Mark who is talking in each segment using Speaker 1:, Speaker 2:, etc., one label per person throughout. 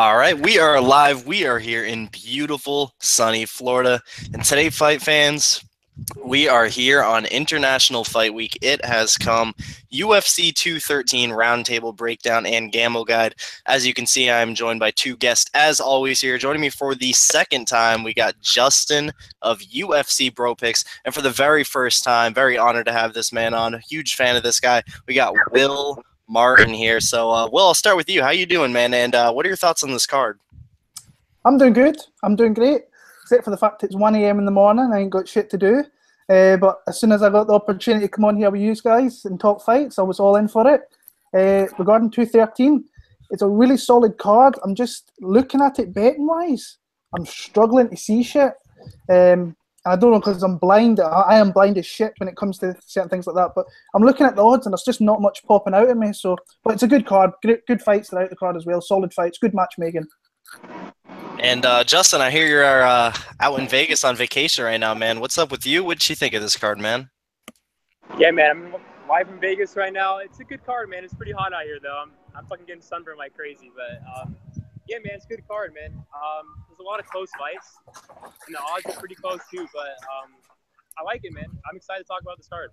Speaker 1: All right, we are live. We are here in beautiful, sunny Florida. And today, fight fans, we are here on International Fight Week. It has come. UFC 213 Roundtable Breakdown and Gamble Guide. As you can see, I am joined by two guests, as always, here. Joining me for the second time, we got Justin of UFC Bro Picks. And for the very first time, very honored to have this man on. A huge fan of this guy. We got Will Martin here. So, Will, I'll start with you. How you doing, man? And what are your thoughts on this card?
Speaker 2: I'm doing good. I'm doing great, except for the fact it's 1 a.m. in the morning. I ain't got shit to do. But as soon as I got the opportunity to come on here with you guys and talk fights, I was all in for it. Regarding 213, it's a really solid card. I'm just looking at it betting-wise. I'm struggling to see shit. I don't know because I'm blind. I am blind as shit when it comes to certain things like that. But I'm looking at the odds and there's just not much popping out at me. So, but it's a good card. Good fights throughout the card as well. Solid fights. Good matchmaking.
Speaker 1: And Justin, I hear you're out in Vegas on vacation right now, man. What's up with you? What'd you think of this card, man?
Speaker 3: Yeah, man, I'm live in Vegas right now. It's a good card, man. It's pretty hot out here, though. I'm fucking getting sunburned like crazy, but yeah, man, it's a good card, man. There's a lot of close fights, and the odds are pretty close too. But I like it, man. I'm excited to talk about this card.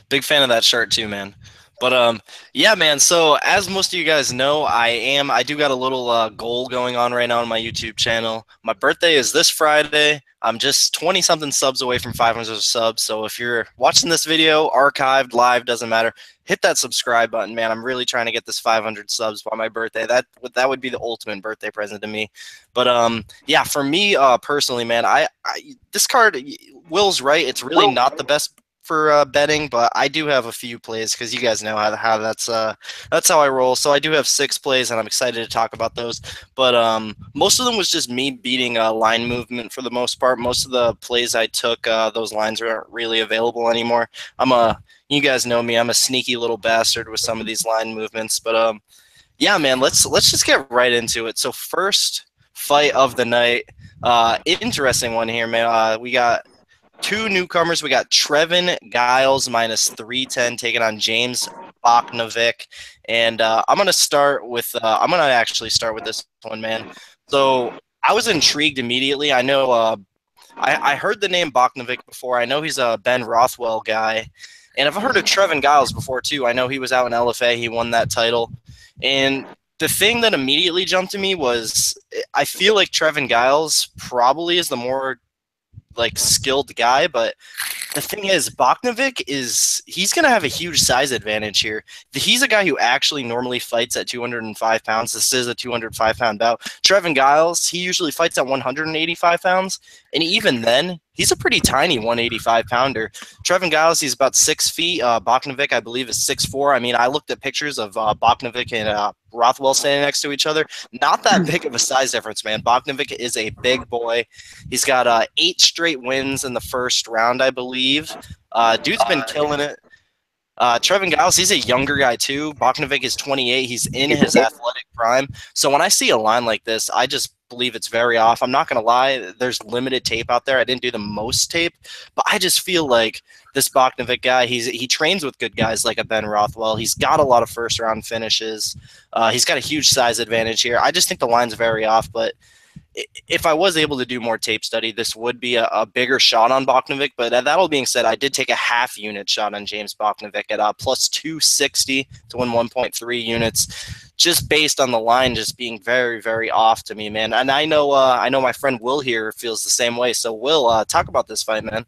Speaker 1: Big fan of that shirt too, man. But yeah, man. So as most of you guys know, I do got a little goal going on right now on my YouTube channel. My birthday is this Friday. I'm just 20-something subs away from 500 subs. So if you're watching this video, archived, live, doesn't matter, hit that subscribe button, man. I'm really trying to get this 500 subs by my birthday. That would be the ultimate birthday present to me. But yeah, for me personally, man, this card, Will's right. It's really not the best for betting, but I do have a few plays because you guys know how that's how I roll. So I do have 6 plays, and I'm excited to talk about those. But most of them was just me beating line movement for the most part. Most of the plays I took, those lines aren't really available anymore. You guys know me. I'm a sneaky little bastard with some of these line movements. But yeah, man, let's just get right into it. So first fight of the night, interesting one here, man. We got 2 newcomers. We got Trevin Geils minus 310 taking on James Boknovic. And I'm going to actually start with this one, man. So I was intrigued immediately. I know I heard the name Boknovic before. I know he's a Ben Rothwell guy. And I've heard of Trevin Geils before, too. I know he was out in LFA. He won that title. And the thing that immediately jumped to me was I feel like Trevin Geils probably is the more skilled guy, but the thing is, Boknovic he's going to have a huge size advantage here. He's a guy who actually normally fights at 205 pounds. This is a 205-pound bout. Trevin Geils, he usually fights at 185 pounds, and even then, he's a pretty tiny 185-pounder. Trevin Geils, he's about 6 feet. Boknovic, I believe, is 6'4". I mean, I looked at pictures of Boknovic and Rothwell standing next to each other. Not that big of a size difference, man. Boknovic is a big boy. He's got 8 straight wins in the first round, I believe. Dude's been killing it. Trevin Geils, he's a younger guy too. Boknovic is 28. He's in his athletic prime. So when I see a line like this, I just believe it's very off. I'm not going to lie. There's limited tape out there. I didn't do the most tape, but I just feel like this Boknovic guy, he trains with good guys like a Ben Rothwell. He's got a lot of first-round finishes. He's got a huge size advantage here. I just think the line's very off, but if I was able to do more tape study, this would be a bigger shot on Boknovic. But that all being said, I did take a half-unit shot on James Boknovic at plus 260 to win 1.3 units, just based on the line just being very, very off to me, man. And I know my friend Will here feels the same way. So, Will, talk about this fight, man.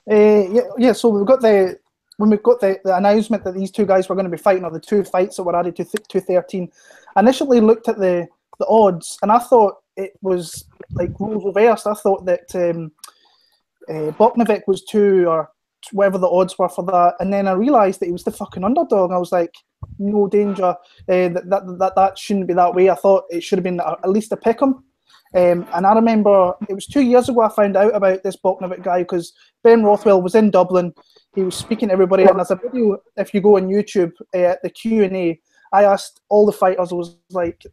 Speaker 2: Yeah. So when we got the announcement that these 2 guys were going to be fighting, or the 2 fights that were added to 213, I initially looked at the odds, and I thought it was like roles reversed. I thought that Boknovic was 2 or whatever the odds were for that, and then I realised that he was the fucking underdog. I was like, no danger. That shouldn't be that way. I thought it should have been at least a pick'em. And I remember it was 2 years ago I found out about this Boknovic guy because Ben Rothwell was in Dublin. He was speaking to everybody, and there's a video, if you go on YouTube, at the Q&A, I asked all the fighters, I was like,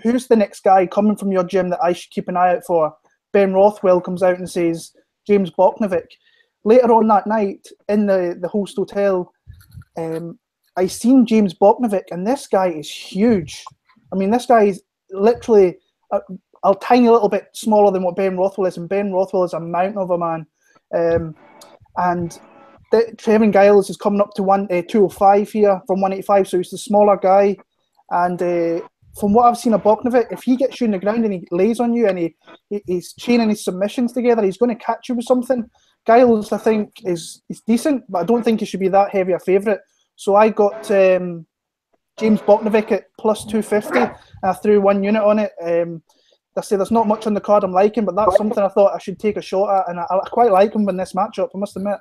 Speaker 2: who's the next guy coming from your gym that I should keep an eye out for? Ben Rothwell comes out and says, James Boknovic. Later on that night, in the host hotel, I seen James Boknovic, and this guy is huge. I mean, this guy literally a tiny little bit smaller than what Ben Rothwell is, and Ben Rothwell is a mountain of a man. And Trevin Geils is coming up to 205 here from 185, so he's the smaller guy. And from what I've seen of Boknovic, if he gets you in the ground and he lays on you and he's chaining his submissions together, he's going to catch you with something. Geils, I think, is decent, but I don't think he should be that heavy a favourite. So I got James Boknovic at plus 250, and I threw one unit on it. I say there's not much on the card I'm liking, but that's something I thought I should take a shot at, and I quite like him in this matchup, I must admit.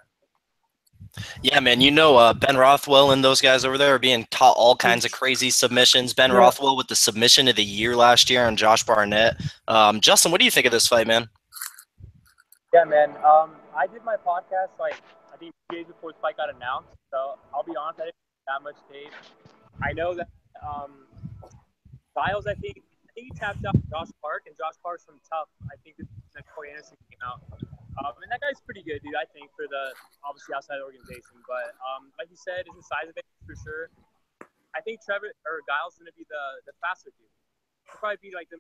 Speaker 1: Yeah, man, Ben Rothwell and those guys over there are being taught all kinds of crazy submissions. Ben Rothwell with the submission of the year last year on Josh Barnett. Justin, what do you think of this fight, man?
Speaker 3: Yeah, man. I did my podcast, I think 2 days before this fight got announced, so I'll be honest, I didn't have that much tape. I know that Geils, I think he tapped out Josh Park, and Josh Park's from Tough. I think this next Corey Anderson came out. And that guy's pretty good, dude, I think, for the obviously outside organization. But like you said, is the size of it for sure. I think Geils is going to be the faster dude. He'll probably be like the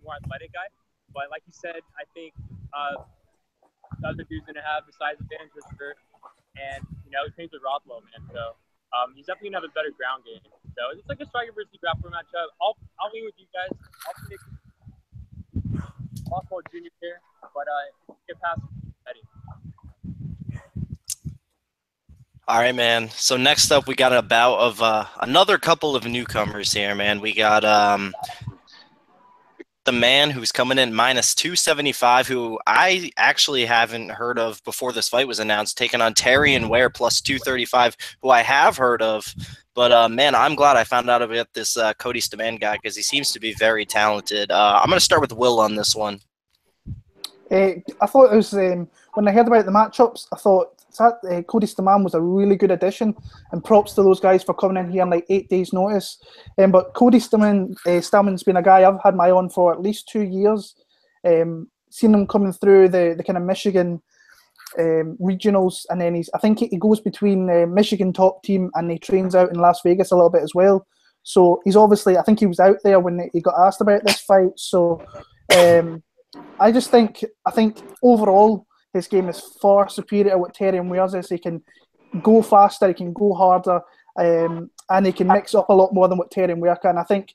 Speaker 3: more athletic guy. But like you said, I think the other dude's going to have the size advantage for sure. And, he trains with Rothwell, man. So he's definitely going to have a better ground game. So it's like a striker versus grappler matchup. I'll lean with you guys. I'll pick Rothwell Jr. here. But get past Pettis.
Speaker 1: All right, man. So next up, we got a bout of another couple of newcomers here, man. We got the man who's coming in minus 275, who I actually haven't heard of before this fight was announced, taking on Terrion Ware plus 235, who I have heard of. But, man, I'm glad I found out about this Cody Sterman guy because he seems to be very talented. I'm going to start with Will on this one.
Speaker 2: I thought it was, when I heard about the matchups, I thought Cody Sterman was a really good addition, and props to those guys for coming in here on 8 days' notice. But Cody Sterman's been a guy I've had my eye on for at least 2 years. Seen him coming through the kind of Michigan regionals, and then I think he goes between Michigan top team and he trains out in Las Vegas a little bit as well. So he's obviously, I think he was out there when he got asked about this fight. So I think overall his game is far superior to what Terrion Ware's is. He can go faster, he can go harder, and he can mix up a lot more than what Terrion Ware can. I think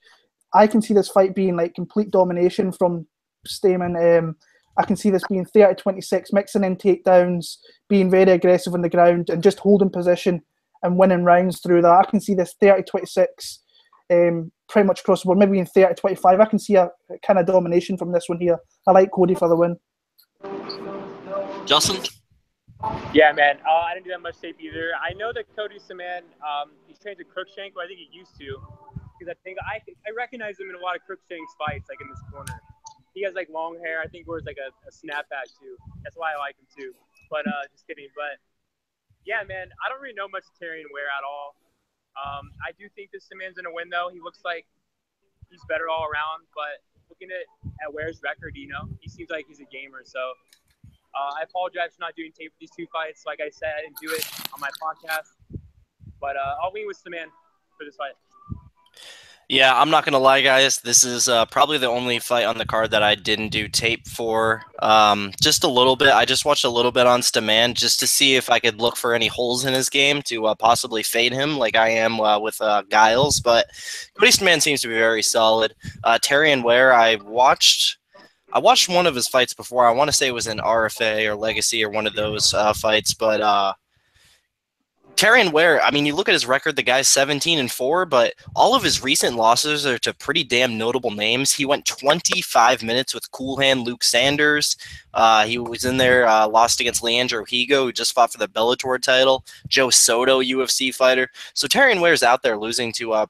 Speaker 2: I can see this fight being complete domination from Sterman. I can see this being 30-26, mixing in takedowns, being very aggressive on the ground, and just holding position and winning rounds through that. I can see this 30-26 pretty much across the board, maybe in 30-25. I can see a kind of domination from this one here. I like Cody for the win.
Speaker 1: Justin?
Speaker 3: Yeah, man. I didn't do that much tape either. I know that Cody Sterman, he trains with Crookshank, or I think he used to, because I recognize him in a lot of Crookshank's fights, in this corner. He has long hair. I think wears a snapback too. That's why I like him too. But just kidding. But yeah, man, I don't really know much of Terrion Ware at all. I do think this Sterman's gonna win though. He looks like he's better all around. But looking at Ware's record, he seems like he's a gamer. So I apologize for not doing tape for these two fights. Like I said, I didn't do it on my podcast. But I'll lean with Sterman for this fight.
Speaker 1: Yeah, I'm not going to lie, guys. This is probably the only fight on the card that I didn't do tape for. Just a little bit. I just watched a little bit on Sterman just to see if I could look for any holes in his game to possibly fade him like I am with Geils. But Cody Sterman seems to be very solid. Terrion Ware, I watched one of his fights before. I want to say it was in RFA or Legacy or one of those fights. But Terrion Ware, I mean, you look at his record, the guy's 17-4, but all of his recent losses are to pretty damn notable names. He went 25 minutes with Cool Hand Luke Sanders. He was in there, lost against Leandro Higo, who just fought for the Bellator title. Joe Soto, UFC fighter. So Terrion Ware's out there losing to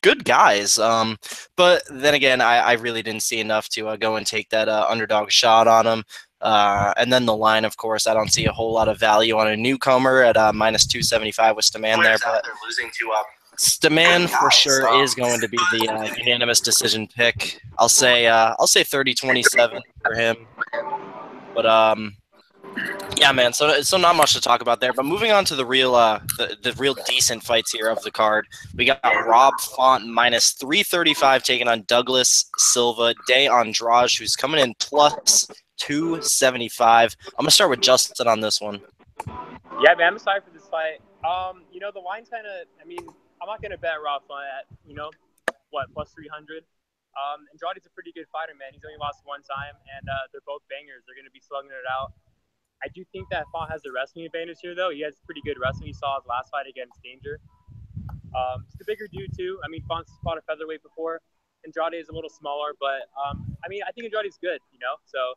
Speaker 1: good guys. But then again, I really didn't see enough to go and take that underdog shot on him. And then the line, of course, I don't see a whole lot of value on a newcomer at minus 275 with Sterman there. But Sterman for sure is going to be the unanimous decision pick. I'll say 30-27 for him. But Yeah, man. So not much to talk about there. But moving on to the real the real decent fights here of the card, we got Rob Font minus 335 taking on Douglas Silva. De Andrade, who's coming in plus 275. I'm gonna start with Justin on this one.
Speaker 3: Yeah, man, I'm excited for this fight. You know, the line's kind of, I mean, I'm not going to bet Rob Font at, you know, what, plus 300. Andrade's a pretty good fighter, man. He's only lost one time, and they're both bangers. They're going to be slugging it out. I do think that Font has the wrestling advantage here, though. He has pretty good wrestling. He saw his last fight against Danger. He's the bigger dude, too. I mean, Font's fought a featherweight before. Andrade is a little smaller, but, I mean, I think Andrade's good, you know? So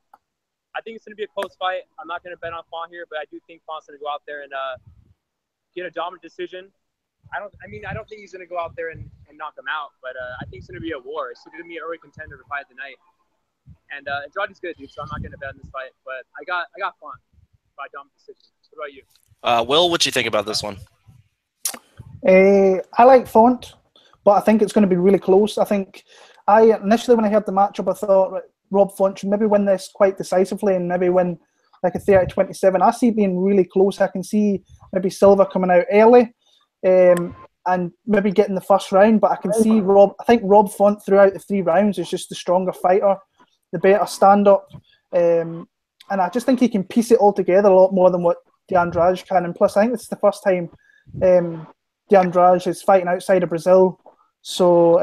Speaker 3: I think it's going to be a close fight. I'm not going to bet on Font here, but I do think Font's going to go out there and get a dominant decision. I don't think he's going to go out there and knock him out, but I think it's going to be a war. It's going to be an early contender to fight the night. And Andrade's good, dude, so I'm not going to bet on this fight. But I got Font by dominant decision. What about you?
Speaker 1: Will, what you think about this one?
Speaker 2: I like Font, but I think it's going to be really close. I think initially when I heard the matchup, I thought, right, Rob Font should maybe win this quite decisively and maybe win like a 30-27. I see it being really close. I can see maybe Silva coming out early and maybe getting the first round, but I can see I think Rob Font throughout the 3 rounds is just the stronger fighter, the better stand-up, and I just think he can piece it all together a lot more than what De Andrade can. And plus, I think this is the first time De Andrade is fighting outside of Brazil. So,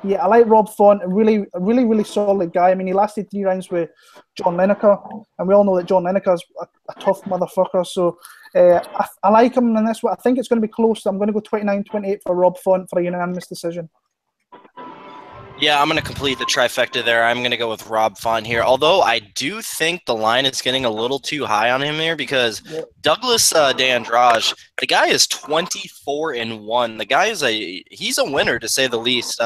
Speaker 2: yeah, I like Rob Font, a really solid guy. I mean, he lasted 3 rounds with John Lineker, and we all know that John Lineker's a tough motherfucker. So I like him in this one. I think it's going to be close. So I'm going to go 29-28 for Rob Font for a unanimous decision.
Speaker 1: Yeah, I'm going to complete the trifecta there. I'm going to go with Rob Font here. Although I do think the line is getting a little too high on him here because Douglas De Andrade, the guy is 24-1. The guy is he's a winner to say the least.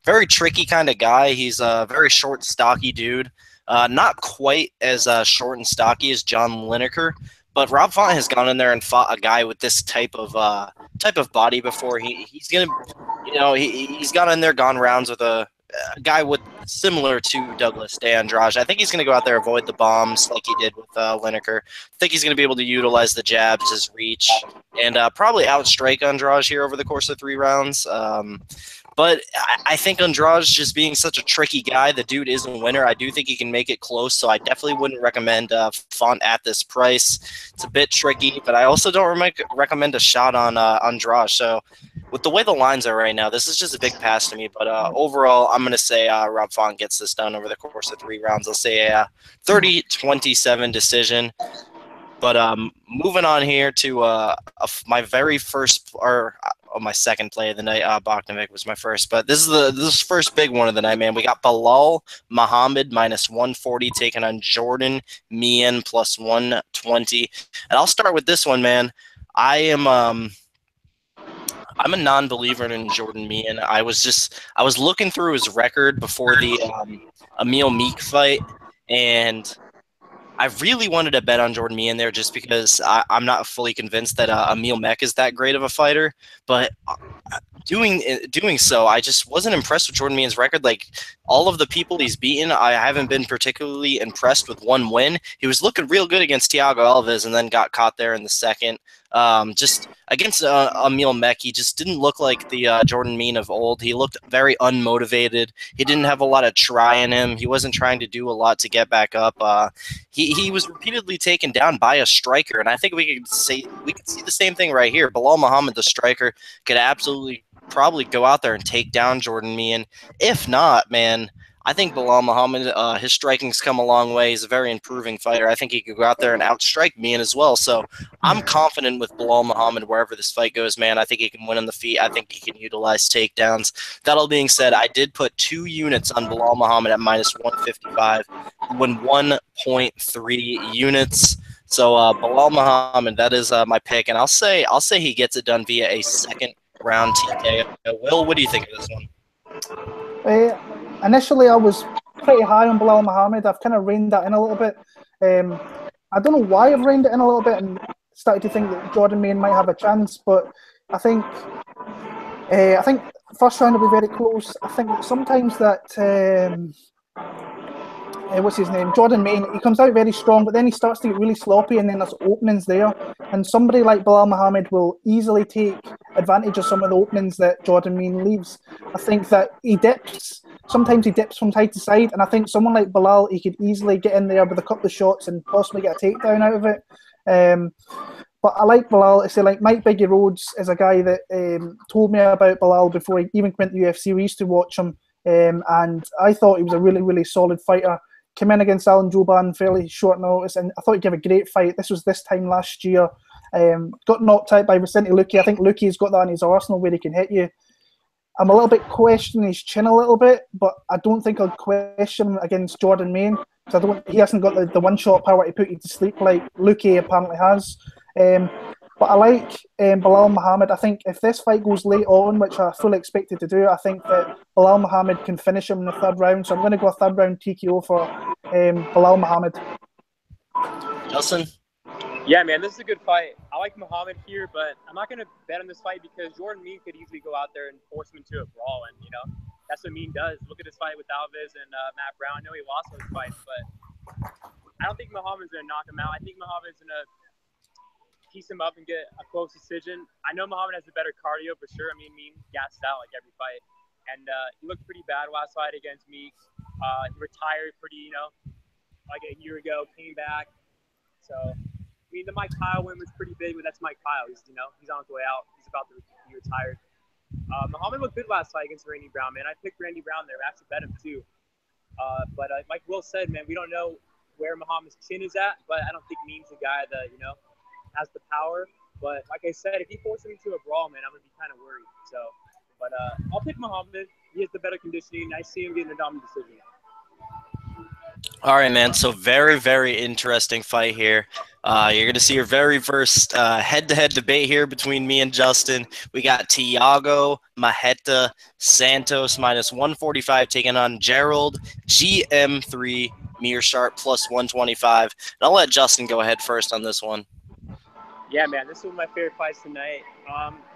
Speaker 1: Very tricky kind of guy. He's a very short, stocky dude. Not quite as short and stocky as John Lineker. But Rob Font has gone in there and fought a guy with this type of body before. He's gonna, you know, he's gone in there, gone rounds with a guy with similar to Douglas De Andrade. I think he's gonna go out there, avoid the bombs like he did with Lineker. I think he's gonna be able to utilize the jabs, his reach, and probably outstrike Andrade here over the course of 3 rounds. But I think Andrade's just being such a tricky guy. The dude is a winner. I do think he can make it close, so I definitely wouldn't recommend Font at this price. It's a bit tricky, but I also don't recommend a shot on Andrade. So with the way the lines are right now, this is just a big pass to me. But overall, I'm going to say Rob Font gets this done over the course of 3 rounds. I'll say a 30-27 decision. But moving on here to my very first, my second play of the night. Bogdanovic was my first, but this is the first big one of the night, man. We got Belal Muhammad minus 140 taking on Jordan Meehan plus 120. And I'll start with this one, man. I'm a non-believer in Jordan Meehan. I was looking through his record before the Emil Meek fight, and I really wanted to bet on Jordan Meehan there just because I'm not fully convinced that Emil Meek is that great of a fighter. But doing so, I just wasn't impressed with Jordan Meehan's record. Like, all of the people he's beaten, I haven't been particularly impressed with one win. He was looking real good against Thiago Alves and then got caught there in the second. Just against Emil Meek, he just didn't look like the Jordan Meehan of old. He looked very unmotivated. He didn't have a lot of try in him. He wasn't trying to do a lot to get back up. He was repeatedly taken down by a striker, and I think we could see the same thing right here. Belal Muhammad, the striker, could absolutely probably go out there and take down Jordan Meehan. If not, man, I think Belal Muhammad, his striking's come a long way. He's a very improving fighter. I think he could go out there and outstrike Meehan as well. So I'm confident with Belal Muhammad wherever this fight goes, man. I think he can win on the feet. I think he can utilize takedowns. That all being said, I did put 2 units on Belal Muhammad at minus 155, win 1.3 units. So Belal Muhammad, that is my pick, and I'll say he gets it done via a second round TKO. Will, what do you think of this one?
Speaker 2: Initially, I was pretty high on Belal Muhammad. I've kind of reined that in a little bit. I don't know why I've reined it in a little bit and started to think that Jordan Meehan might have a chance, but I think first round will be very close. I think that sometimes that what's his name, Jordan Main, he comes out very strong, but then he starts to get really sloppy, and then there's openings there. And somebody like Bilal Muhammad will easily take advantage of some of the openings that Jordan Main leaves. I think that he dips. Sometimes he dips from side to side, and I think someone like Bilal, he could easily get in there with a couple of shots and possibly get a takedown out of it. But I like Bilal. I say, like, Mike Biggie Rhodes is a guy that told me about Bilal before he even went to the UFC. We used to watch him, and I thought he was a really, really solid fighter. Came in against Alan Jouban fairly short notice, and I thought he gave a great fight. This was this time last year. Got knocked out by Vicente Luque. I think Luque's got that in his arsenal where he can hit you. I'm a little bit questioning his chin a little bit, but I don't think I'll question him against Jordan Main, because he hasn't got the one-shot power to put you to sleep like Luque apparently has. But I like Bilal Muhammad. I think if this fight goes late on, which I fully expected to do, I think that Bilal Muhammad can finish him in the third round. So I'm going to go a third round TKO for Bilal Muhammad.
Speaker 1: Justin?
Speaker 3: Yeah, man, this is a good fight. I like Muhammad here, but I'm not going to bet on this fight because Jordan Meek could easily go out there and force him into a brawl. And, you know, that's what Meek does. Look at his fight with Alves and Matt Browne. I know he lost those fights, but I don't think Muhammad's going to knock him out. I think Muhammad's going to piece him up and get a close decision. I know Muhammad has a better cardio for sure. I mean, Meek gassed out like every fight. And he looked pretty bad last fight against Meek. He retired pretty, you know, like a year ago, came back. So, I mean, the Mike Kyle win was pretty big, but that's Mike Kyle. He's, you know, he's on his way out. He's about to be retired. Muhammad looked good last fight against Randy Browne, man. I picked Randy Browne there. I actually bet him too. But like Will said, man, we don't know where Muhammad's chin is at, but I don't think Meek's the guy that, you know, has the power. But like I said, if he forces him into a brawl, man, I'm going to be kind of worried. So, but I'll pick Muhammad. He has the better conditioning. I see him getting a dominant decision.
Speaker 1: All right, man. So very, very interesting fight here. You're going to see your very first head-to-head debate here between me and Justin. We got Thiago Marreta Santos minus 145 taking on Gerald GM3 Meerschaert plus 125. And I'll let Justin go ahead first on this one.
Speaker 3: Yeah, man, this is one of my favorite fights tonight.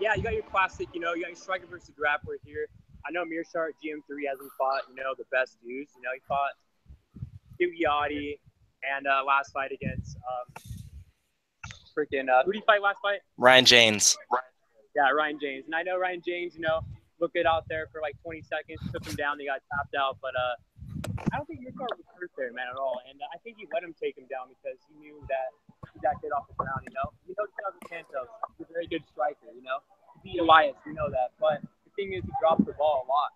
Speaker 3: Yeah, you got your classic, you know, you got your striker versus grappler here. I know Meerschaert GM3 hasn't fought, you know, the best dudes. You know, he fought Yadi and last fight against who did he fight last fight?
Speaker 1: Ryan James.
Speaker 3: Yeah, Ryan James. And I know Ryan James, you know, looked good out there for like 20 seconds, took him down, they got tapped out. But I don't think Meerschaert was hurt there, man, at all. And I think he let him take him down because he knew that he got good off the ground, you know. You know, Santos, he's a very good striker, you know. He beat Elias, we know that. But the thing is, he drops the ball a lot.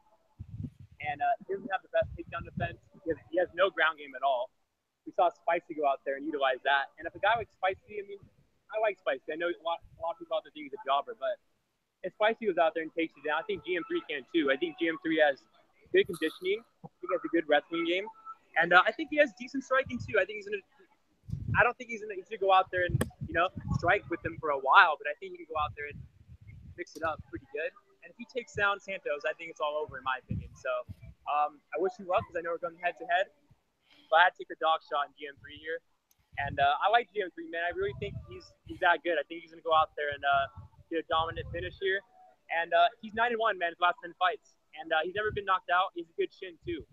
Speaker 3: And he doesn't have the best takedown defense. He has no ground game at all. We saw Spicy go out there and utilize that. And if a guy like Spicy, I mean, I like Spicy. I know a lot of people out there think he's a jobber, but if Spicy goes out there and takes you down, I think GM3 can too. I think GM3 has good conditioning. I think he has a good wrestling game. And I think he has decent striking too. I don't think he's gonna go out there and, you know, strike with him for a while, but I think he can go out there and mix it up pretty good. And if he takes down Santos, I think it's all over in my opinion. So I wish you luck because I know we're going head to head. But I had to take the dog shot in GM3 here. And I like GM3, man. I really think he's that good. I think he's going to go out there and get a dominant finish here. And he's 9-1, man, his last 10 fights. And he's never been knocked out. He's a good chin, too.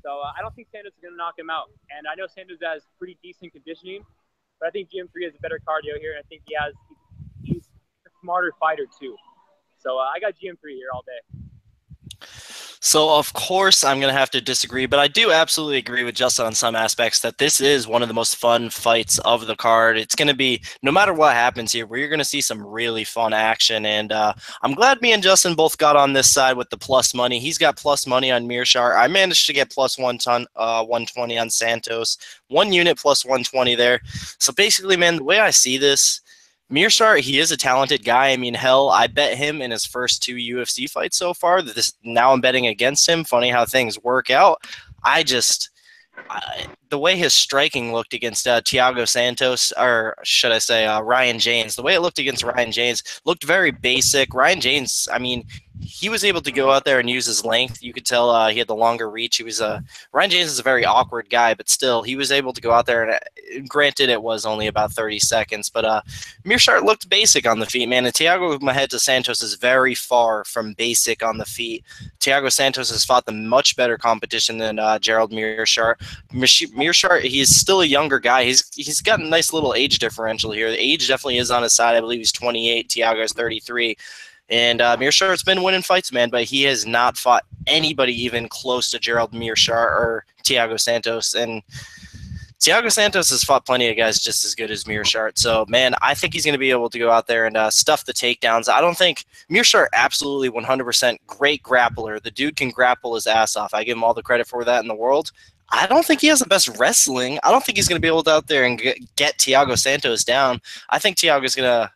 Speaker 3: So I don't think Santos is going to knock him out. And I know Santos has pretty decent conditioning. But I think GM3 has a better cardio here. And I think he's a smarter fighter, too. So I got GM3 here all day.
Speaker 1: So, of course, I'm going to have to disagree, but I do absolutely agree with Justin on some aspects that this is one of the most fun fights of the card. It's going to be, no matter what happens here, where you're going to see some really fun action. And I'm glad me and Justin both got on this side with the plus money. He's got plus money on Meerschaert. I managed to get plus 120 on Santos. 1 unit plus 120 there. So, basically, man, the way I see this, Meerschaert, he is a talented guy. I mean, hell, I bet him in his first 2 UFC fights so far. Now I'm betting against him. Funny how things work out. The way his striking looked against Thiago Santos, or should I say Ryan James, the way it looked against Ryan James looked very basic. Ryan James, I mean, he was able to go out there and use his length. You could tell he had the longer reach. He was Ryan James is a very awkward guy, but still, he was able to go out there. And granted, it was only about 30 seconds, but Mearshart looked basic on the feet, man. And Thiago Maheta Santos is very far from basic on the feet. Thiago Santos has fought the much better competition than Gerald Mearshart. Mearshart, he's still a younger guy. He's got a nice little age differential here. The age definitely is on his side. I believe he's 28. Thiago is 33. And Mearshart's been winning fights, man, but he has not fought anybody even close to Gerald Mearshart or Thiago Santos. And Thiago Santos has fought plenty of guys just as good as Mearshart. So, man, I think he's going to be able to go out there and stuff the takedowns. I don't think Mearshart absolutely 100% great grappler. The dude can grapple his ass off. I give him all the credit for that in the world. I don't think he has the best wrestling. I don't think he's going to be able to out there and get Thiago Santos down. I think Thiago's going to,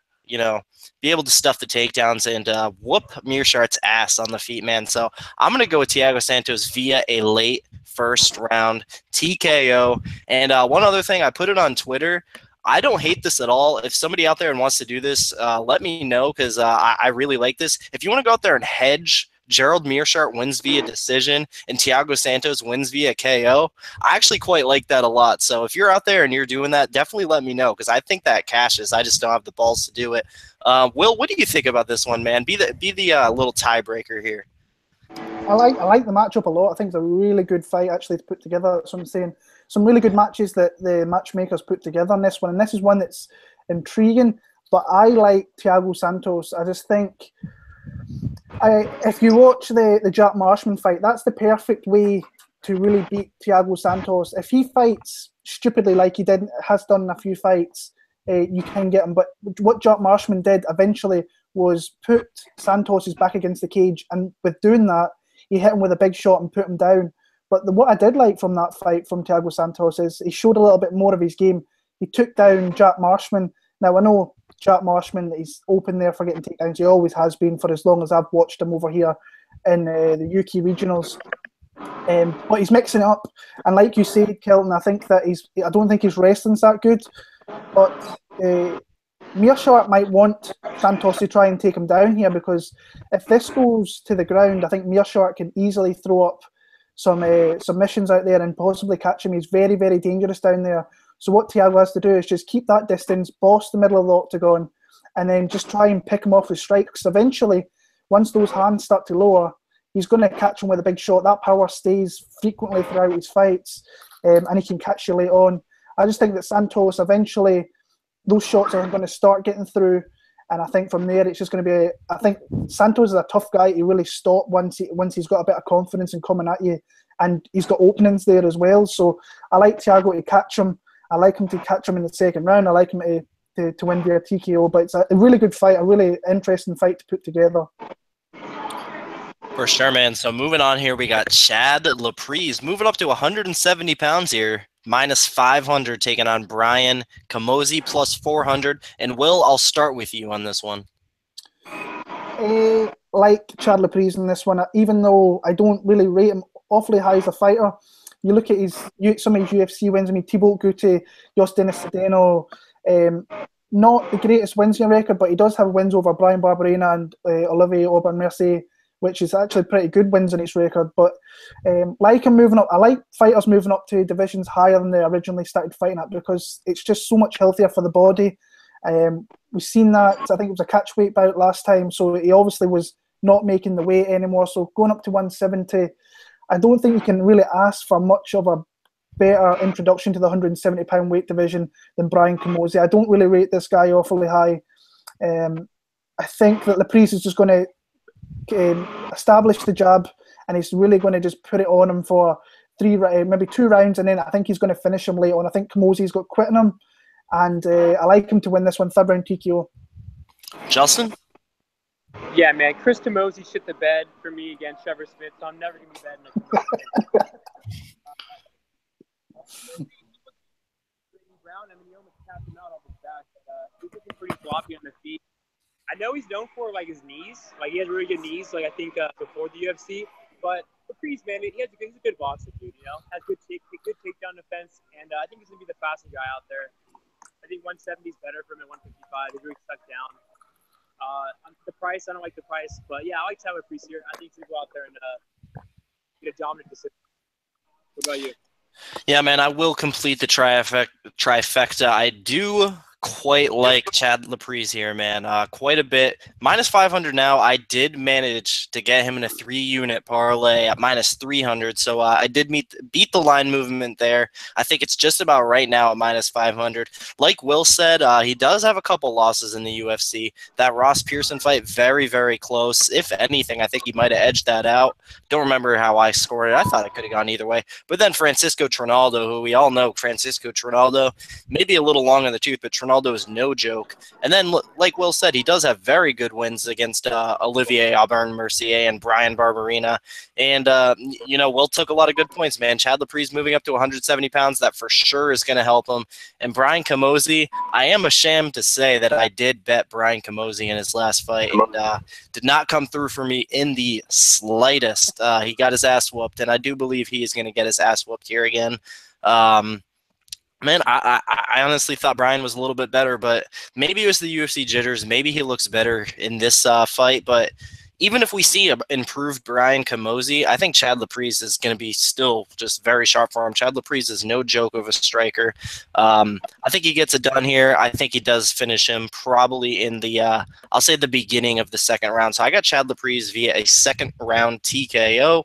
Speaker 1: be able to stuff the takedowns and whoop Mearshart's ass on the feet, man. So I'm going to go with Thiago Santos via a late first round TKO. And one other thing, I put it on Twitter. I don't hate this at all. If somebody out there and wants to do this, let me know, because I really like this. If you want to go out there and hedge Gerald Mearshart wins via decision and Thiago Santos wins via KO, I actually quite like that a lot. So if you're out there and you're doing that, definitely let me know, because I think that cashes. I just don't have the balls to do it. Will, what do you think about this one, man? Be the little tiebreaker here.
Speaker 2: I like the matchup a lot. I think it's a really good fight actually to put together. That's what I'm saying. Some really good matches that the matchmakers put together in this one, and this is one that's intriguing. But I like Thiago Santos. I just think, if you watch the Jack Marshman fight, that's the perfect way to really beat Thiago Santos. If he fights stupidly like he has done in a few fights, you can get him. But what Jack Marshman did eventually was put Santos's back against the cage, and with doing that, he hit him with a big shot and put him down. But what I did like from that fight from Thiago Santos is he showed a little bit more of his game. He took down Jack Marshman. Now, I know Jack Marshman, he's open there for getting takedowns. He always has been for as long as I've watched him over here in the UK regionals. But he's mixing it up. And like you said, Kelton, I don't think his wrestling's that good. But Mearshart might want Santos to try and take him down here, because if this goes to the ground, I think Mearshart can easily throw up some submissions out there and possibly catch him. He's very, very dangerous down there. So what Thiago has to do is just keep that distance, boss the middle of the octagon, and then just try and pick him off with strikes. Because eventually, once those hands start to lower, he's going to catch him with a big shot. That power stays frequently throughout his fights, and he can catch you late on. I just think that Santos, eventually, those shots are going to start getting through, and I think from there it's just going to be. I think Santos is a tough guy to really stop once he's got a bit of confidence in coming at you, and he's got openings there as well. So I like Thiago to catch him. I like him to catch him in the second round. I like him to win via TKO. But it's a really good fight, a really interesting fight to put together.
Speaker 1: For sure, man. So moving on here, we got Chad Laprise moving up to 170 pounds here, minus 500, taking on Brian Camozzi, plus 400. And Will, I'll start with you on this one.
Speaker 2: Like Chad Laprise in this one, even though I don't really rate him awfully high as a fighter, you look at some of his UFC wins. I mean, Thibaut Gouti, Denis Cedeno, not the greatest wins in record, but he does have wins over Brian Barberena and Olivier Aubin-Mercier, which is actually pretty good wins in his record. But like him moving up, I like fighters moving up to divisions higher than they originally started fighting at, because it's just so much healthier for the body. We've seen that. I think it was a catchweight bout last time, so he obviously was not making the weight anymore. So going up to 170, I don't think you can really ask for much of a better introduction to the 170-pound weight division than Brian Camozzi. I don't really rate this guy awfully high. I think that Laprise is just going to establish the jab, and he's really going to just put it on him for maybe 2 rounds, and then I think he's going to finish him late on. I think Camozzi's got quit in him, and I like him to win this one, 3rd round TKO.
Speaker 1: Justin?
Speaker 3: Yeah, man, Chris Camozzi shit the bed for me against Trevor Smith, so I'm never going to be betting against Browne. I mean, he almost tapped him out off his back, but he's looking pretty floppy on the feet. I know he's known for his knees. He has really good knees. I think before the UFC. But Laprise, man, he's a good boxer, dude. Has good takedown defense, and I think he's gonna be the fastest guy out there. I think 170 is better for him at 155. He's really stuck down. The price, I don't like the price, but yeah, I like Tyler Priest here. I think he's gonna go out there and get a dominant decision. What about you?
Speaker 1: Yeah, man, I will complete the trifecta. I do quite like Chad Laprise here, man. Quite a bit. Minus 500 now. I did manage to get him in a 3-unit parlay at minus 300. So I did beat the line movement there. I think it's just about right now at minus 500. Like Will said, he does have a couple losses in the UFC. That Ross Pearson fight, very, very close. If anything, I think he might have edged that out. Don't remember how I scored it. I thought it could have gone either way. But then Francisco Trinaldo, who we all know, Francisco Trinaldo, maybe a little long in the tooth, but Trinaldo is no joke. And then, like Will said, he does have very good wins against Olivier Aubin-Mercier and Brian Barberena. And, Will took a lot of good points, man. Chad Laprise moving up to 170 pounds. That for sure is going to help him. And Brian Camozzi, I am ashamed to say that I did bet Brian Camozzi in his last fight and did not come through for me in the slightest. He got his ass whooped, and I do believe he is going to get his ass whooped here again. Man, I honestly thought Brian was a little bit better, but maybe it was the UFC jitters. Maybe he looks better in this fight, but even if we see an improved Brian Camozzi, I think Chad Laprise is going to be still just very sharp for him. Chad Laprise is no joke of a striker. I think he gets it done here. I think he does finish him probably in the, I'll say the beginning of the second round. So I got Chad Laprise via a second round TKO,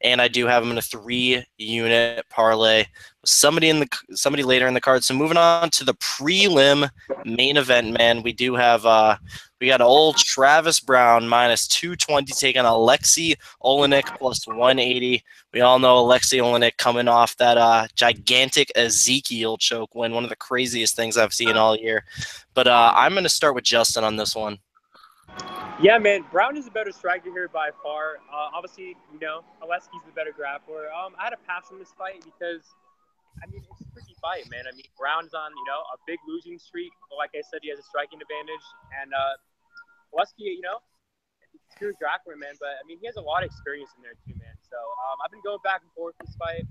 Speaker 1: and I do have him in a 3-unit parlay. Somebody later in the card. So moving on to the prelim main event, man, we do have we got old Travis Browne minus 220 taking Alexei Olynyk plus 180. We all know Alexei Olynyk coming off that gigantic Ezekiel choke win, one of the craziest things I've seen all year. But I'm going to start with Justin on this one.
Speaker 3: Yeah, man, Browne is a better striker here by far. Obviously, Alexei's the better grappler. I had a pass on this fight because, it's a tricky fight, man. Browne's on, a big losing streak. But like I said, he has a striking advantage. And Alexei, he's a good grappler, man. But, he has a lot of experience in there too, man. So I've been going back and forth this fight.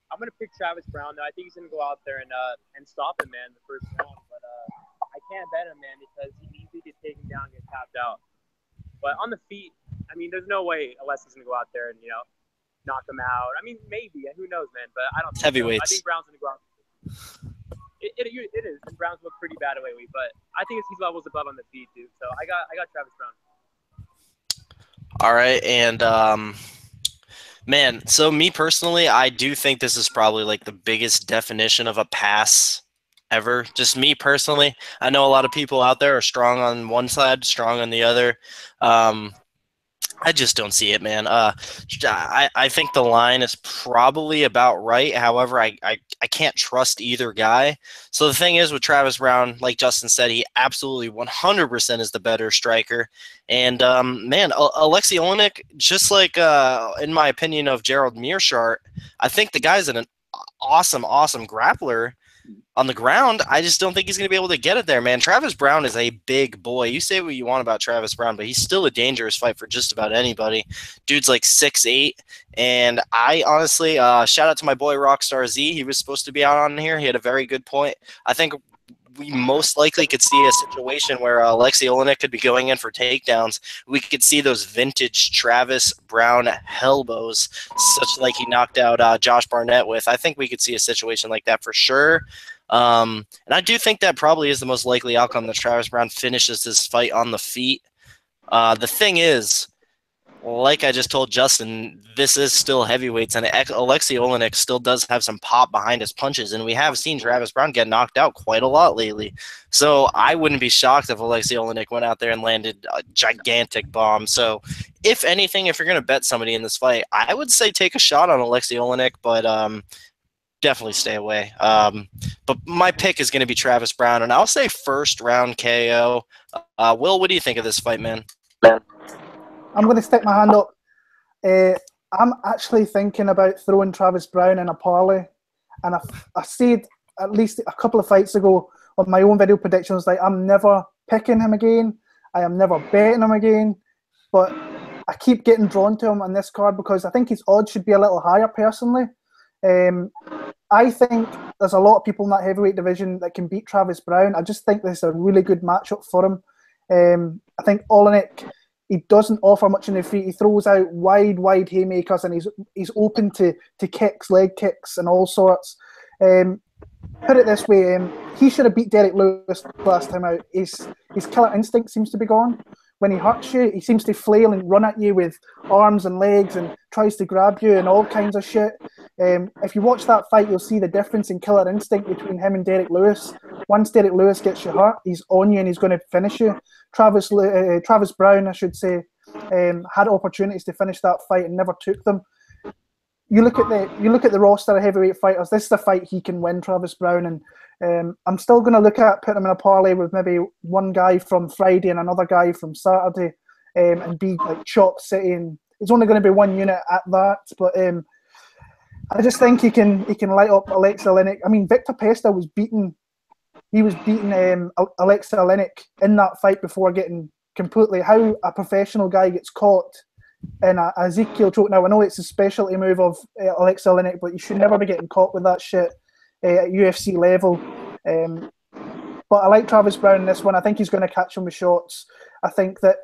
Speaker 3: I'm going to pick Travis Browne, though. I think he's going to go out there and stop him, man, the first round. But I can't bet him, man, because he easily gets taken down and gets tapped out. But on the feet, there's no way Alexei's going to go out there and, knock him out. Maybe. Who knows, man? But I don't think
Speaker 1: heavyweights.
Speaker 3: So. I think Browne's going to go out. It is. And Browne's look pretty bad lately. But I think he's levels above on the feet, too. So I got Travis Browne.
Speaker 1: All right. And, man, so me personally, I do think this is probably like the biggest definition of a pass ever. Just me personally. I know a lot of people out there are strong on one side, strong on the other. I just don't see it, man. I think the line is probably about right. However, I can't trust either guy. So the thing is with Travis Browne, like Justin said, he absolutely 100% is the better striker. And, man, Alexei Olynyk, just like in my opinion of Gerald Meerschaert, I think the guy's an awesome grappler. On the ground, I just don't think he's going to be able to get it there, man. Travis Browne is a big boy. You say what you want about Travis Browne, but he's still a dangerous fight for just about anybody. Dude's like 6'8", and I honestly, shout out to my boy Rockstar Z. He was supposed to be out on here. He had a very good point. I think we most likely could see a situation where Alexei Olynyk could be going in for takedowns. We could see those vintage Travis Browne elbows, such like he knocked out Josh Barnett with. I think we could see a situation like that for sure. And I do think that probably is the most likely outcome, that Travis Browne finishes this fight on the feet. The thing is, like I just told Justin, this is still heavyweights, and Alexei Olynyk still does have some pop behind his punches, and we have seen Travis Browne get knocked out quite a lot lately. So I wouldn't be shocked if Alexei Olynyk went out there and landed a gigantic bomb. So if anything, if you're going to bet somebody in this fight, I would say take a shot on Alexei Olynyk, but definitely stay away. But my pick is going to be Travis Browne, and I'll say first round KO. Will, what do you think of this fight, man?
Speaker 2: I'm going to stick my hand up. I'm actually thinking about throwing Travis Browne in a parlay, and I said at least a couple of fights ago on my own video predictions, like, I'm never picking him again. I am never betting him again. But I keep getting drawn to him on this card because I think his odds should be a little higher personally. I think there's a lot of people in that heavyweight division that can beat Travis Browne. I just think this is a really good matchup for him. I think Olynyk, he doesn't offer much in the feet. He throws out wide haymakers, and he's open to kicks, leg kicks, and all sorts. Put it this way, he should have beat Derek Lewis last time out. His killer instinct seems to be gone. When he hurts you, he seems to flail and run at you with arms and legs and tries to grab you and all kinds of shit. If you watch that fight, you'll see the difference in killer instinct between him and Derek Lewis. Once Derek Lewis gets you hurt, he's on you and he's going to finish you. Travis Browne, I should say, had opportunities to finish that fight and never took them. You look at the roster of heavyweight fighters. This is the fight he can win, Travis Browne, and I'm still going to look at putting him in a parlay with maybe one guy from Friday and another guy from Saturday, and be like Chalk City. And it's only going to be one unit at that, but I just think he can light up Alexa Olynyk. I mean, Victor Pesta was beating Alexa Olynyk in that fight before getting completely. How a professional guy gets caught in a Ezekiel choke. Now, I know it's a specialty move of Alexa Olynyk, but you should never be getting caught with that shit at UFC level. But I like Travis Browne in this one. I think he's going to catch him with shots. I think that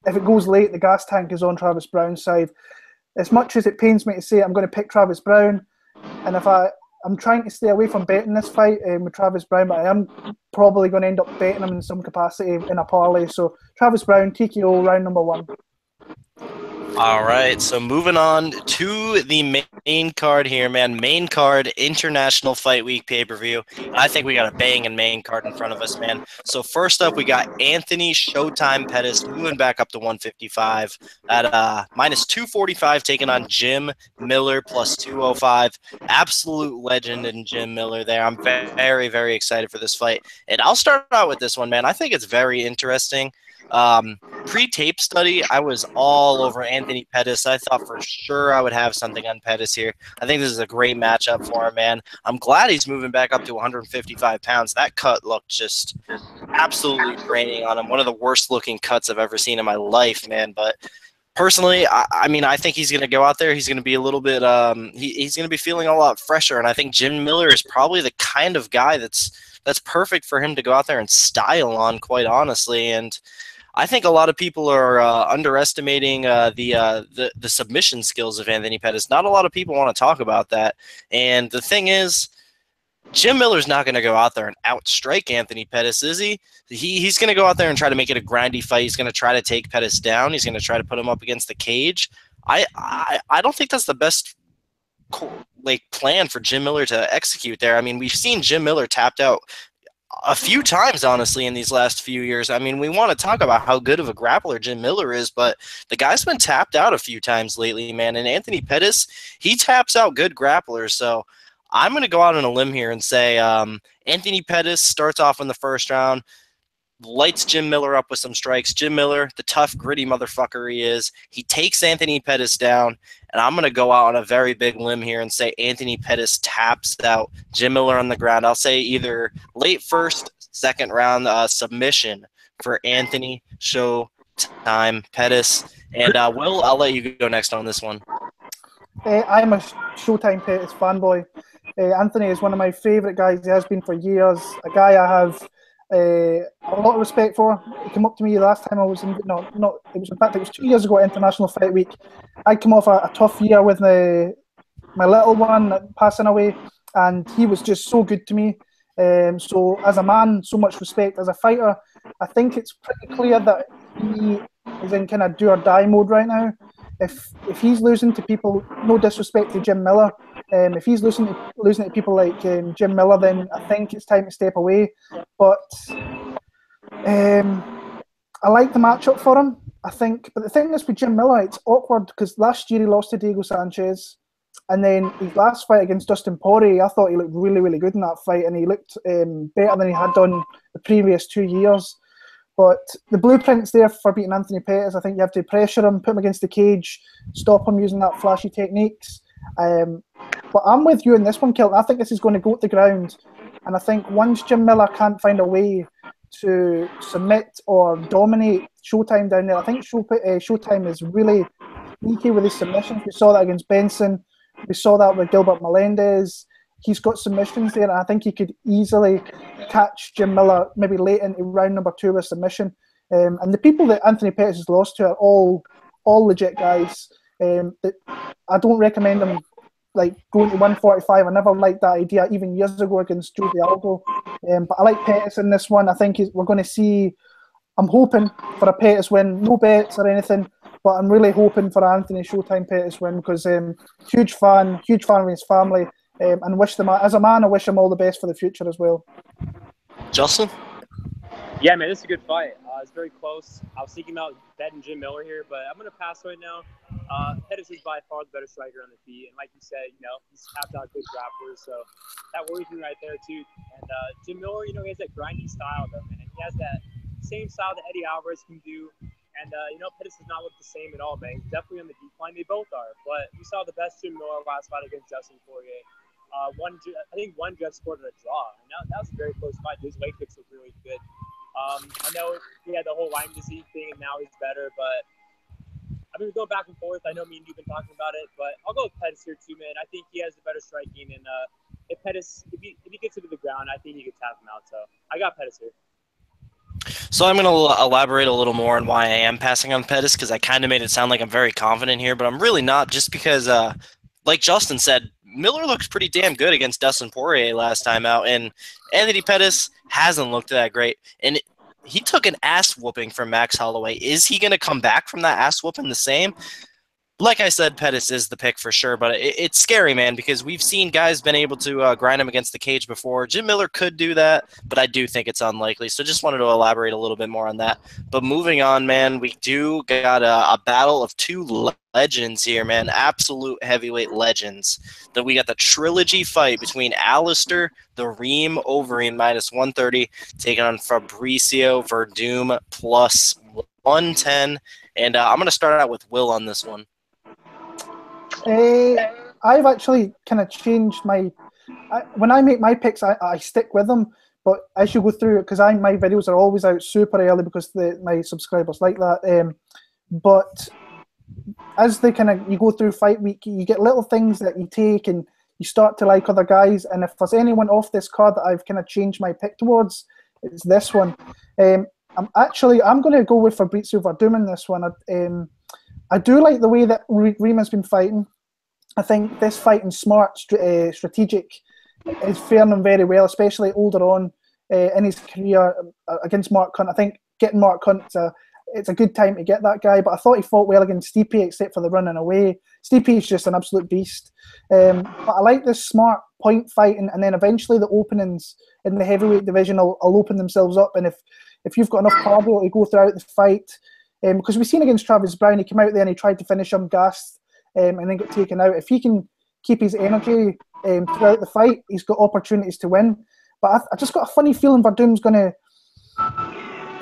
Speaker 2: if it goes late, the gas tank is on Travis Browne's side. As much as it pains me to say it, I'm going to pick Travis Browne. And if I'm trying to stay away from betting this fight with Travis Browne, but I am probably going to end up betting him in some capacity in a parlay. So Travis Browne, TKO, round number 1.
Speaker 1: All right, so moving on to the main card here, man. Main card, International Fight Week pay-per-view. I think we got a banging main card in front of us, man. So first up, we got Anthony Showtime Pettis moving back up to 155 at minus 245, taking on Jim Miller plus 205. Absolute legend in Jim Miller there. I'm very, very excited for this fight. And I'll start out with this one, man. I think it's very interesting. Pre-tape study, I was all over Anthony Pettis. I thought for sure I would have something on Pettis here. I think this is a great matchup for him, man. I'm glad he's moving back up to 155 pounds. That cut looked just absolutely draining on him. One of the worst looking cuts I've ever seen in my life, man. But personally, I mean, I think he's going to go out there. He's going to be a little bit he's going to be feeling a lot fresher. And I think Jim Miller is probably the kind of guy that's perfect for him to go out there and style on, quite honestly. And I think a lot of people are underestimating the submission skills of Anthony Pettis. Not a lot of people want to talk about that. And the thing is, Jim Miller's not going to go out there and outstrike Anthony Pettis, is he? He's going to go out there and try to make it a grindy fight. He's going to try to take Pettis down. He's going to try to put him up against the cage. I don't think that's the best plan for Jim Miller to execute there. I mean, we've seen Jim Miller tapped out a few times, honestly, in these last few years. I mean, we want to talk about how good of a grappler Jim Miller is, but the guy's been tapped out a few times lately, man. And Anthony Pettis, he taps out good grapplers. So I'm going to go out on a limb here and say Anthony Pettis starts off in the first round, lights Jim Miller up with some strikes. Jim Miller, the tough, gritty motherfucker he is, he takes Anthony Pettis down, and I'm going to go out on a very big limb here and say Anthony Pettis taps out Jim Miller on the ground. I'll say either late first, second round submission for Anthony Showtime Pettis. And Will, I'll let you go next on this one.
Speaker 2: I'm a Showtime Pettis fanboy. Anthony is one of my favourite guys. He has been for years. A guy I have a lot of respect for. He came up to me last time I was in, it was 2 years ago at International Fight Week. I came off a tough year with my little one passing away, and he was just so good to me. So as a man, so much respect. As a fighter, I think it's pretty clear that he is in kind of do or die mode right now. If he's losing to people, no disrespect to Jim Miller, if he's losing to people like Jim Miller, then I think it's time to step away. But I like the matchup for him, I think. But the thing is with Jim Miller, it's awkward because last year he lost to Diego Sanchez, and then his last fight against Dustin Poirier, I thought he looked really, really good in that fight, and he looked better than he had done the previous 2 years. But the blueprint's there for beating Anthony Pettis. I think you have to pressure him, put him against the cage, stop him using that flashy techniques. But I'm with you in this one, Kelton. I think this is going to go to the ground. And I think once Jim Miller can't find a way to submit or dominate Showtime down there, I think Showtime is really sneaky with his submissions. We saw that against Benson. We saw that with Gilbert Melendez. He's got submissions there, and I think he could easily catch Jim Miller maybe late into round number 2 with submission. And the people that Anthony Pettis has lost to are all legit guys. That I don't recommend them like going to 145. I never liked that idea even years ago against Jose Aldo. But I like Pettis in this one. I think we're going to see. I'm hoping for a Pettis win. No bets or anything, but I'm really hoping for Anthony Showtime Pettis win because huge fan of his family, and wish them as a man. I wish him all the best for the future as well.
Speaker 1: Justin?
Speaker 3: Yeah, man, this is a good fight. It's very close. I was thinking about betting Jim Miller here, but I'm going to pass right now. Pettis is by far the better striker on the feet. And like you said, he's tapped out good grapplers, so that worries me right there, too. And Jim Miller, he has that grindy style, though, man. He has that same style that Eddie Alvarez can do. And, Pettis does not look the same at all, man. He's definitely on the decline. They both are. But we saw the best Jim Miller last fight against Dustin Poirier. I think one judge scored a draw. And that was a very close fight. His leg kicks look really good. I know he had the whole Lyme disease thing, and now he's better. But I've been going back and forth. I know me and you've been talking about it, but I'll go with Pettis here too, man. I think he has the better striking, and if he gets into the ground, I think he could tap him out. So I got Pettis here.
Speaker 1: So I'm going to elaborate a little more on why I am passing on Pettis, because I kind of made it sound like I'm very confident here, but I'm really not, just because, like Justin said, Miller looks pretty damn good against Dustin Poirier last time out, and Anthony Pettis hasn't looked that great. And he took an ass whooping from Max Holloway. Is he going to come back from that ass whooping the same? Like I said, Pettis is the pick for sure, but it's scary, man, because we've seen guys been able to grind him against the cage before. Jim Miller could do that, but I do think it's unlikely. So just wanted to elaborate a little bit more on that. But moving on, man, we do got a battle of two legends here, man, absolute heavyweight legends. That we got the trilogy fight between Alistair, the Reem, Overeem -130, taking on Fabricio Werdum +110. And I'm going to start out with Will on this one.
Speaker 2: I've actually kind of changed when I make my picks, I stick with them. But as you go through it, because my videos are always out super early because my subscribers like that. But as you go through fight week, you get little things that you take and you start to like other guys. And if there's anyone off this card that I've kind of changed my pick towards, it's this one. I'm going to go with Fabricio Werdum in this one. I do like the way that Reem has been fighting. I think this fighting smart, strategic, is faring him very well, especially older on in his career against Mark Hunt. I think getting Mark Hunt, it's a good time to get that guy, but I thought he fought well against Stipe except for the running away. Stipe is just an absolute beast. But I like this smart point fighting, and then eventually the openings in the heavyweight division will open themselves up, and if you've got enough cardio to go throughout the fight, because we've seen against Travis Browne, he came out there and he tried to finish him gassed and then got taken out. If he can keep his energy throughout the fight, he's got opportunities to win. But I just got a funny feeling Verdum's going to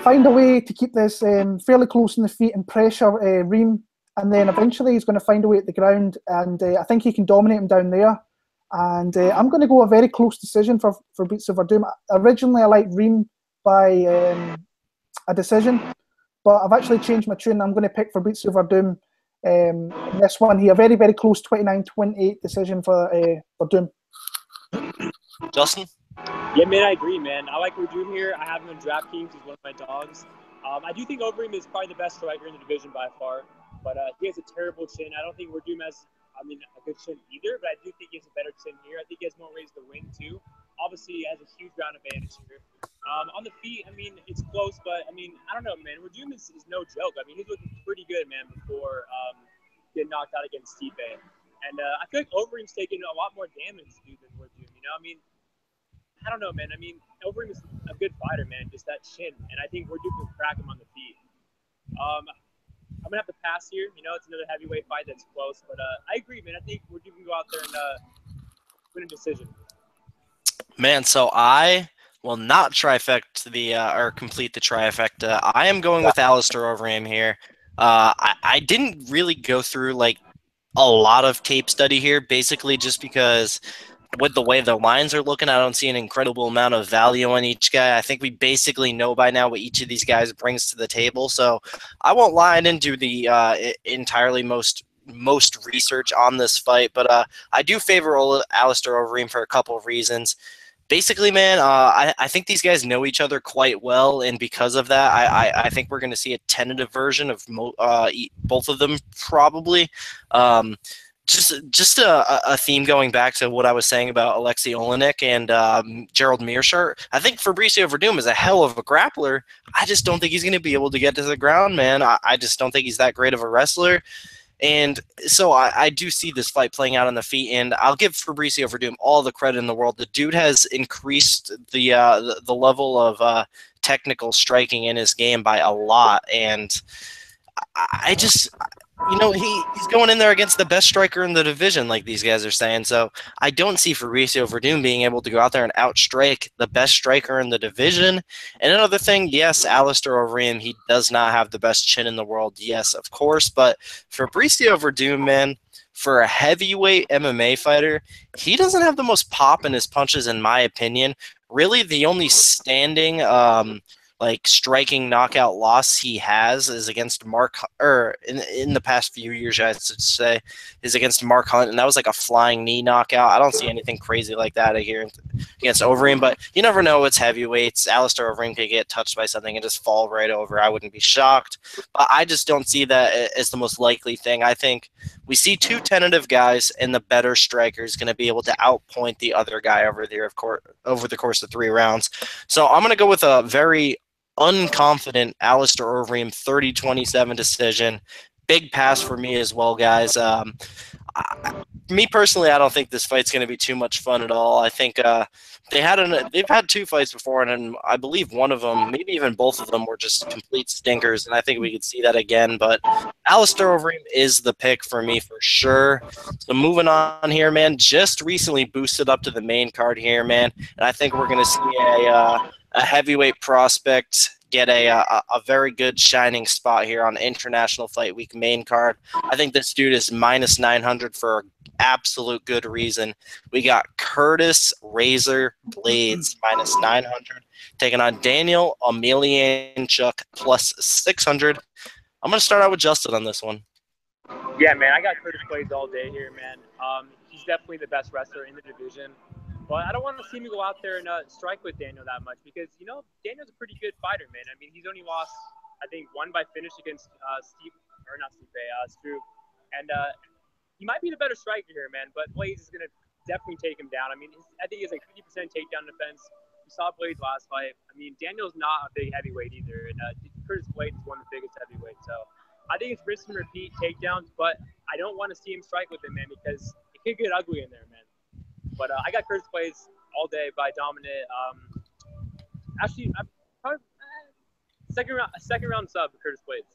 Speaker 2: find a way to keep this fairly close in the feet and pressure Reem, and then eventually he's going to find a way at the ground, and I think he can dominate him down there. And I'm going to go a very close decision for Fabricio Werdum. Originally, I liked Reem by a decision, but I've actually changed my tune. I'm going to pick Fabricio Werdum in this one here. Very, very close 29-28 decision for Werdum.
Speaker 1: Justin?
Speaker 3: Yeah, man, I agree, man. I like Werdum here. I have him in DraftKings. He's one of my dogs. I do think Overeem is probably the best striker in the division by far, but he has a terrible chin. I don't think Werdum has, a good chin either, but I do think he has a better chin here. I think he has more ways to win, too. Obviously, he has a huge ground advantage here. On the feet, it's close, but, I don't know, man. Werdum is no joke. He's looking pretty good, man, before getting knocked out against Stipe. And I feel like Overeem's taking a lot more damage, dude, than Werdum, I don't know, man. Overeem is a good fighter, man. Just that chin. And I think Werdum can crack him on the feet. I'm going to have to pass here. It's another heavyweight fight that's close. But I agree, man. I think Werdum can go out there and win a decision.
Speaker 1: Man, so I will not or complete the trifecta. I am going with Alistair Overeem here. I didn't really go through, a lot of tape study here, basically just because with the way the lines are looking, I don't see an incredible amount of value on each guy. I think we basically know by now what each of these guys brings to the table. So I won't lie, I didn't do the entirely most research on this fight, but I do favor Alistair Overeem for a couple of reasons. basically, man, I think these guys know each other quite well, and because of that, I think we're going to see a tentative version of both of them probably. Just a theme going back to what I was saying about Alexei Olynyk and Gerald Meerschaert. I think Fabricio Werdum is a hell of a grappler. I just don't think he's going to be able to get to the ground, man. I just don't think he's that great of a wrestler. And so I do see this fight playing out on the feet, and I'll give Fabricio Werdum all the credit in the world. The dude has increased the level of technical striking in his game by a lot, and I just, he's going in there against the best striker in the division, like these guys are saying. So I don't see Fabricio Werdum being able to go out there and outstrike the best striker in the division. And another thing, yes, Alistair Overeem, he does not have the best chin in the world. Yes, of course. But Fabricio Werdum, man, for a heavyweight MMA fighter, he doesn't have the most pop in his punches, in my opinion. Really, the only standing striking knockout loss he has is against Mark, or in the past few years, I should say, is against Mark Hunt, and that was like a flying knee knockout. I don't see anything crazy like that here against Overeem, but you never know. It's heavyweights. Alistair Overeem could get touched by something and just fall right over. I wouldn't be shocked, but I just don't see that as the most likely thing. I think we see two tentative guys, and the better striker is going to be able to outpoint the other guy over there, of course, over the course of 3 rounds. So I'm going to go with a very unconfident Alistair Overeem 30-27 decision. Big pass for me as well, guys. Me personally, I don't think this fight's going to be too much fun at all. I think they've had 2 fights before, and I believe one of them, maybe even both of them, were just complete stinkers, and I think we could see that again. But Alistair Overeem is the pick for me for sure. So moving on here, man, just recently boosted up to the main card here, man, and I think we're going to see a heavyweight prospect get a very good shining spot here on International Fight Week main card. I think this dude is minus 900 for absolute good reason. We got Curtis Razor Blaydes minus 900 taking on Daniel Oleinichuk plus 600. I'm going to start out with Justin on this one.
Speaker 3: Yeah, man, I got Curtis Blaydes all day here, man. He's definitely the best wrestler in the division. But I don't want to see me go out there and strike with Daniel that much because, Daniel's a pretty good fighter, man. I mean, he's only lost, I think, 1 by finish against Struve. And he might be the better striker here, man. But Blaydes is going to definitely take him down. I mean, I think he has like 50% takedown defense. We saw Blaydes last fight. I mean, Daniel's not a big heavyweight either. And Curtis Blaydes is one of the biggest heavyweights. So I think it's rinse and repeat takedowns. But I don't want to see him strike with him, man, because it could get ugly in there, man. But I got Curtis Blaydes all day by dominant. Actually, I'm probably second round sub for Curtis Blaydes.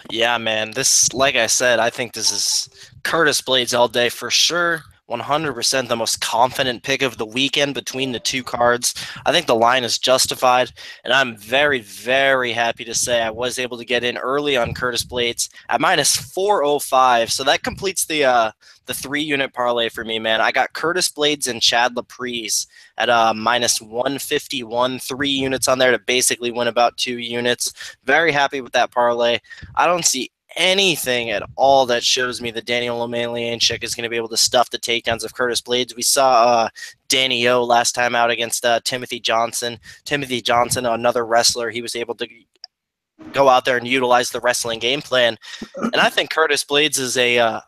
Speaker 1: Yeah, man. This, like I said, I think this is Curtis Blaydes all day for sure. 100% the most confident pick of the weekend between the 2 cards. I think the line is justified, and I'm very, very happy to say I was able to get in early on Curtis Blaydes at minus 405. So that completes the 3-unit parlay for me, man. I got Curtis Blaydes and Chad Laprise at minus 151, 3 units on there to basically win about 2 units. Very happy with that parlay. I don't see anything at all that shows me that Daniel Oleinichuk is going to be able to stuff the takedowns of Curtis Blaydes. We saw Danny O last time out against Timothy Johnson. Timothy Johnson, another wrestler, he was able to go out there and utilize the wrestling game plan. And I think Curtis Blaydes is a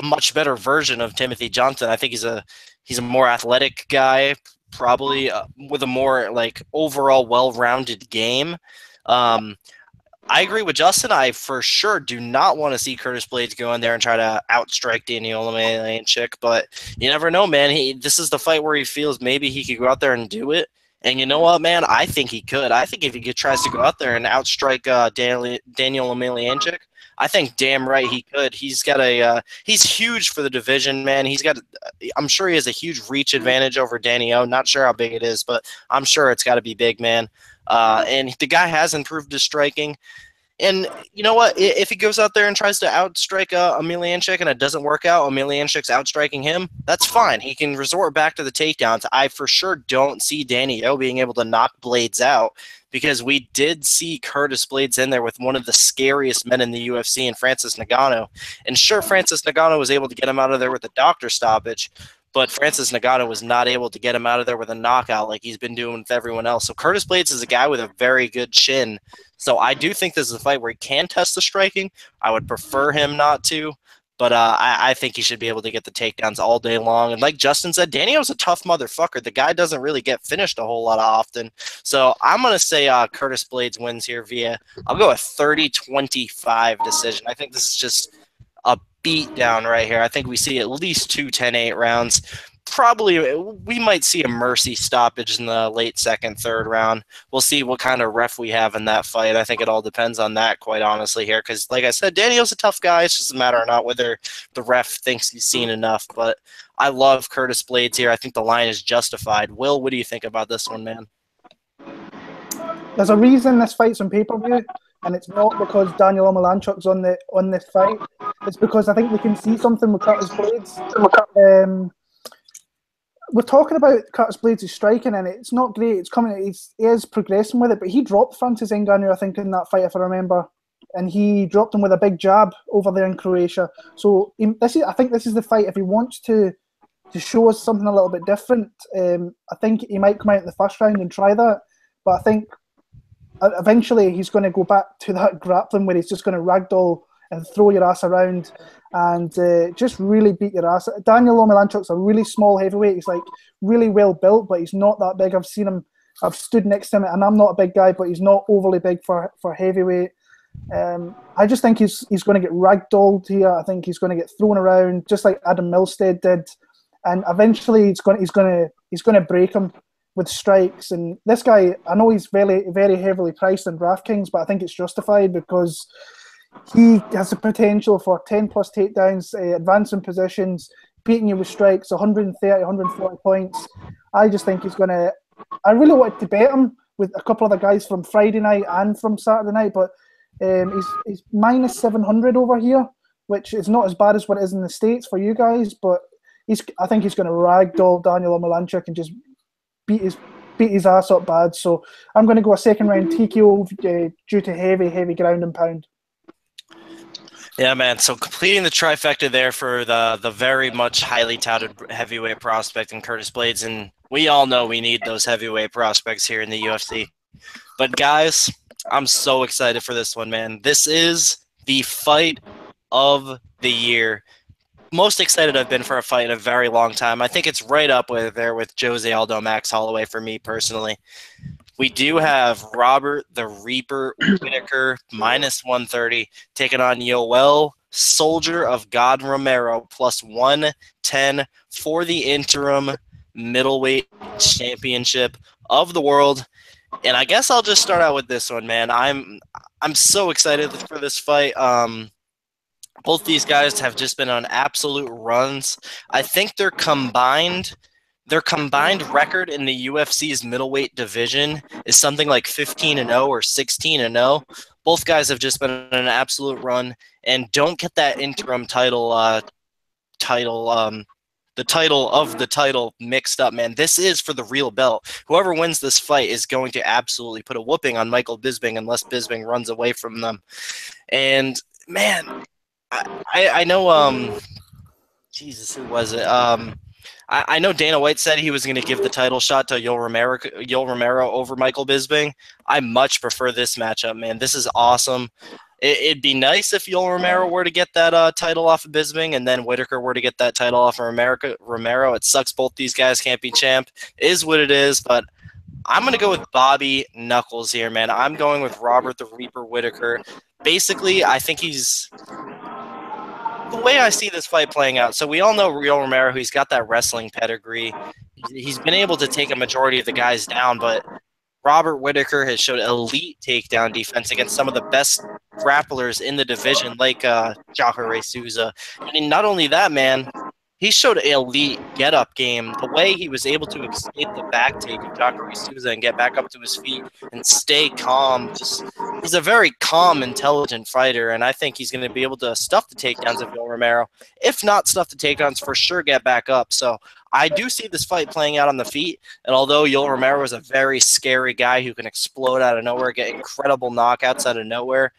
Speaker 1: much better version of Timothy Johnson. I think he's a more athletic guy, probably with a more overall well-rounded game. I agree with Justin. I for sure do not want to see Curtis Blaydes go in there and try to outstrike Daniel Oleinichuk, but you never know, man. This is the fight where he feels maybe he could go out there and do it. And you know what, man? I think he could. I think if he tries to go out there and outstrike Daniel Oleinichuk, I think damn right he could. He's got he's huge for the division, man. I'm sure he has a huge reach advantage over Danny O. Not sure how big it is, but I'm sure it's got to be big, man. And the guy has improved his striking. And you know what? If he goes out there and tries to outstrike Oleinichuk and it doesn't work out, Oleinichuk's outstriking him, that's fine. He can resort back to the takedowns. I for sure don't see Danny O being able to knock Blaydes out because we did see Curtis Blaydes in there with one of the scariest men in the UFC in Francis Ngannou. And sure, Francis Ngannou was able to get him out of there with a doctor stoppage, but Francis Ngannou was not able to get him out of there with a knockout like he's been doing with everyone else. So Curtis Blaydes is a guy with a very good chin. So I do think this is a fight where he can test the striking. I would prefer him not to, but I think he should be able to get the takedowns all day long. And like Justin said, Daniel's a tough motherfucker. The guy doesn't really get finished a whole lot often. So I'm going to say Curtis Blaydes wins here via, I'll go a 30-25 decision. I think this is just a beat down right here. I think we see at least two 10-8 rounds. Probably we might see a mercy stoppage in the late second, third round. We'll see what kind of ref we have in that fight. I think it all depends on that, quite honestly, here. Because, like I said, Daniel's a tough guy. It's just a matter of not whether the ref thinks he's seen enough. But I love Curtis Blaydes here. I think the line is justified. Will, what do you think about this one, man?
Speaker 2: There's a reason this fight's on pay-per-view, and it's not because Daniel Oleinichuk's on this fight. It's because I think we can see something with Curtis Blaydes. We're talking about Curtis Blaydes' striking, and it's not great. It's coming. He is progressing with it, but he dropped Francis Ngannou, I think, in that fight, if I remember, and he dropped him with a big jab over there in Croatia. So I think this is the fight. If he wants to show us something a little bit different, I think he might come out in the first round and try that. But I think eventually he's going to go back to that grappling where he's just going to ragdoll and throw your ass around and just really beat your ass. Daniel Oleinichuk's a really small heavyweight. He's like really well built, but he's not that big. I've seen him. I've stood next to him, and I'm not a big guy, but he's not overly big for heavyweight. I just think he's going to get ragdolled here. I think he's going to get thrown around just like Adam Milstead did, and eventually he's going to break him with strikes. And this guy, I know he's very, very heavily priced in DraftKings, but I think it's justified because he has the potential for 10-plus takedowns, advancing positions, beating you with strikes, 130, 140 points. I just think he's going to... I really wanted to bet him with a couple of the guys from Friday night and from Saturday night, but he's minus 700 over here, which is not as bad as what it is in the States for you guys, but I think he's going to ragdoll Daniel Oleinichuk and just beat his ass up bad. So I'm going to go a second round TKO due to heavy ground and pound.
Speaker 1: Yeah, man. So completing the trifecta there for the very much highly touted heavyweight prospect in Curtis Blaydes, and we all know we need those heavyweight prospects here in the UFC. But guys, I'm so excited for this one, man. This is the fight of the year. Most excited I've been for a fight in a very long time. I think it's right up there with Jose Aldo, Max Holloway for me personally. We do have Robert the Reaper Whittaker, minus 130, taking on Yoel, Soldier of God Romero, plus 110 for the interim middleweight championship of the world. And I guess I'll just start out with this one, man. I'm so excited for this fight. Both these guys have just been on absolute runs. I think their combined record in the UFC's middleweight division is something like 15-0 or 16-0. Both guys have just been on an absolute run and don't get that interim title the title of the title mixed up, man. This is for the real belt. Whoever wins this fight is going to absolutely put a whooping on Michael Bisping unless Bisping runs away from them. And man, I know Jesus, who was it? I know Dana White said he was going to give the title shot to Yoel Romero over Michael Bisping. I much prefer this matchup, man. This is awesome. It'd be nice if Yoel Romero were to get that title off of Bisping and then Whittaker were to get that title off of Romero. It sucks both these guys can't be champ. It is what it is, but I'm going to go with Bobby Knuckles here, man. I'm going with Robert the Reaper Whittaker. Basically, I think he's... The way I see this fight playing out, so we all know Yoel Romero, he's got that wrestling pedigree. He's been able to take a majority of the guys down, but Robert Whittaker has showed elite takedown defense against some of the best grapplers in the division, like Jacare Souza. And not only that, man, he showed an elite get-up game. The way he was able to escape the back take of Jacare Souza and get back up to his feet and stay calm. He's a very calm, intelligent fighter, and I think he's going to be able to stuff the takedowns of Yoel Romero. If not stuff the takedowns, for sure get back up. So I do see this fight playing out on the feet, and although Yoel Romero is a very scary guy who can explode out of nowhere, get incredible knockouts out of nowhere,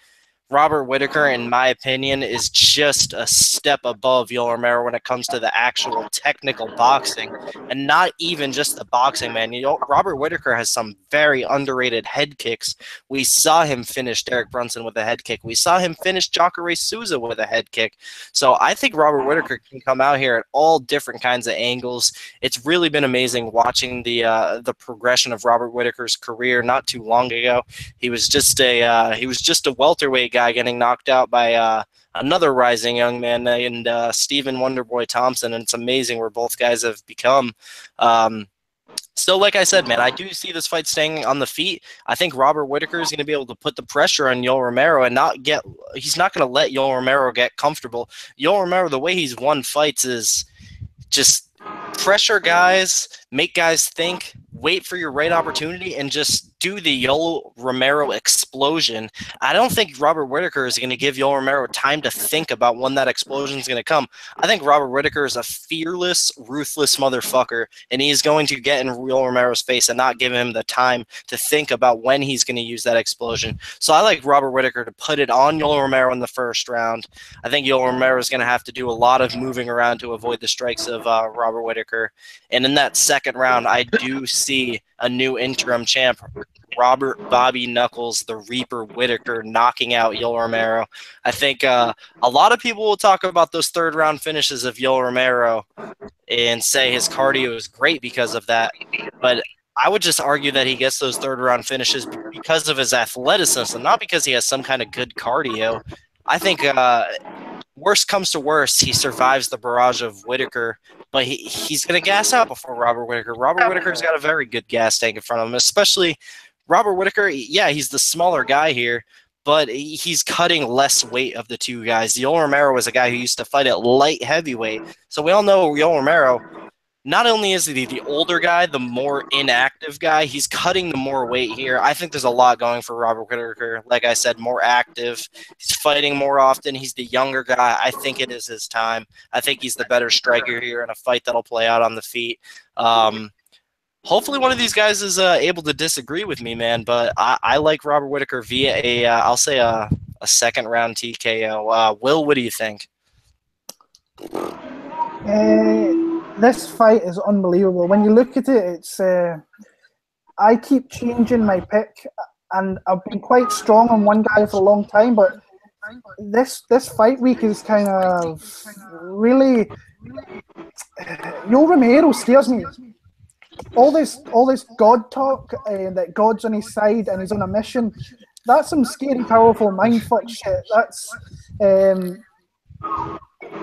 Speaker 1: Robert Whittaker, in my opinion, is just a step above Yoel Romero when it comes to the actual technical boxing, and not even just the boxing, man. Robert Whittaker has some very underrated head kicks. We saw him finish Derek Brunson with a head kick. We saw him finish Jacare Souza with a head kick. So I think Robert Whittaker can come out here at all different kinds of angles. It's really been amazing watching the progression of Robert Whittaker's career. Not too long ago, he was just a welterweight guy getting knocked out by another rising young man named Stephen Wonderboy Thompson, and it's amazing where both guys have become. So, like I said, man, I do see this fight staying on the feet. I think Robert Whittaker is going to be able to put the pressure on Yoel Romero and he's not going to let Yoel Romero get comfortable. Yoel Romero, the way he's won fights is just pressure guys, make guys think, wait for your right opportunity, and just do the Yoel Romero explosion. I don't think Robert Whittaker is going to give Yoel Romero time to think about when that explosion is going to come. I think Robert Whittaker is a fearless, ruthless motherfucker, and he's going to get in Yoel Romero's face and not give him the time to think about when he's going to use that explosion. So I like Robert Whittaker to put it on Yoel Romero in the first round. I think Yoel Romero is going to have to do a lot of moving around to avoid the strikes of Robert Whittaker. And in that second round, I do see a new interim champ, Robert Bobby Knuckles, the Reaper Whittaker, knocking out Yoel Romero. I think a lot of people will talk about those third round finishes of Yoel Romero and say his cardio is great because of that. But I would just argue that he gets those third round finishes because of his athleticism, not because he has some kind of good cardio. I think worst comes to worst, he survives the barrage of Whittaker, but he's going to gas out before Robert Whittaker. Robert Whittaker's got a very good gas tank in front of him, especially Robert Whittaker. Yeah, he's the smaller guy here, but he's cutting less weight of the two guys. Yoel Romero was a guy who used to fight at light heavyweight, so we all know Yoel Romero, not only is he the older guy, the more inactive guy, he's cutting the more weight here. I think there's a lot going for Robert Whittaker. Like I said, more active. He's fighting more often. He's the younger guy. I think it is his time. I think he's the better striker here in a fight that'll play out on the feet. Hopefully one of these guys is able to disagree with me, man, but I like Robert Whittaker via I'll say a second round TKO. Will, what do you think?
Speaker 2: This fight is unbelievable. When you look at it, it's I keep changing my pick, and I've been quite strong on one guy for a long time, but this fight week is kind of really Yoel Romero scares me. All this God talk that God's on his side and he's on a mission. That's some scary, powerful mindfuck shit. That's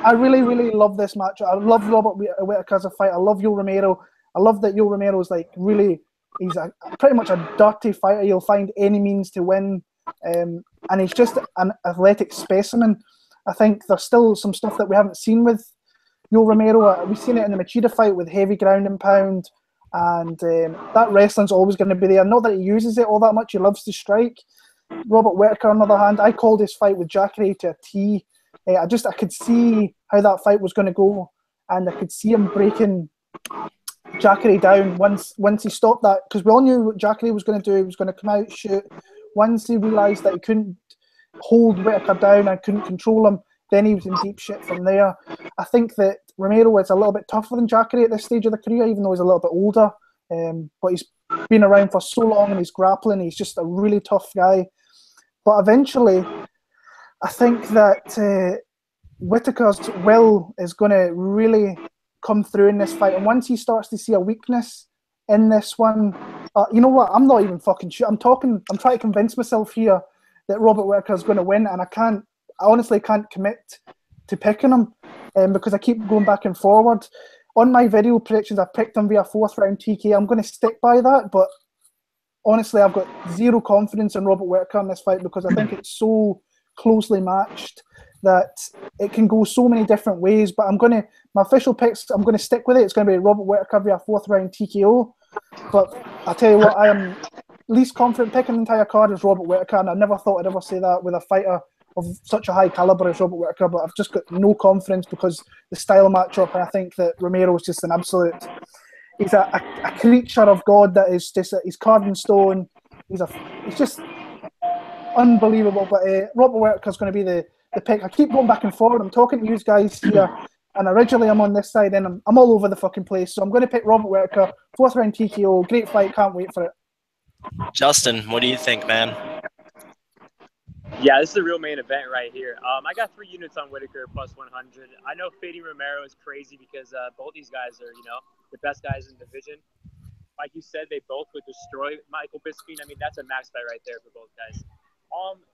Speaker 2: I really, really love this match. I love Robert Whittaker as a fight. I love Yoel Romero. I love that Yoel Romero is like really, he's pretty much a dirty fighter. He'll find any means to win. And he's just an athletic specimen. I think there's still some stuff that we haven't seen with Yoel Romero. We've seen it in the Machida fight with heavy ground and pound. And that wrestling's always going to be there. Not that he uses it all that much. He loves to strike. Robert Whittaker, on the other hand, I called his fight with Jacare to a T. I could see how that fight was going to go, and I could see him breaking Jacare down once he stopped that, because we all knew what Jacare was going to do. He was going to come out, shoot. Once he realised that he couldn't hold Whittaker down and couldn't control him, then he was in deep shit from there. I think that Romero is a little bit tougher than Jacare at this stage of the career, even though he's a little bit older. But he's been around for so long, and he's grappling. He's just a really tough guy. But eventually, I think that Whittaker's will is going to really come through in this fight. And once he starts to see a weakness in this one, you know what? I'm not even fucking sure. I'm trying to convince myself here that Robert Whittaker is going to win, and I honestly can't commit to picking him because I keep going back and forward. On my video predictions, I picked him via fourth round TK. I'm going to stick by that, but honestly, I've got zero confidence in Robert Whittaker in this fight because I think it's so closely matched that it can go so many different ways. But my official picks, I'm going to stick with it. It's going to be Robert Whittaker via fourth round TKO. But I'll tell you what, I am least confident picking the entire card is Robert Whittaker, and I never thought I'd ever say that with a fighter of such a high caliber as Robert Whittaker, but I've just got no confidence because the style matchup, and I think that Romero is just an absolute, he's a creature of God that is just, he's carved in stone. He's just unbelievable. But Robert Whittaker's going to be the pick. I keep going back and forward. I'm talking to you guys here, and originally I'm on this side, and I'm all over the fucking place. So I'm going to pick Robert Whittaker, 4th round TKO. Great fight. Can't wait for it.
Speaker 1: Justin, what do you think, man?
Speaker 3: Yeah, this is a real main event right here. I got 3 units on Whittaker plus 100. I know fading Romero is crazy because both these guys are, the best guys in the division. Like you said, they both would destroy Michael Bisping. I mean, that's a max fight right there for both guys.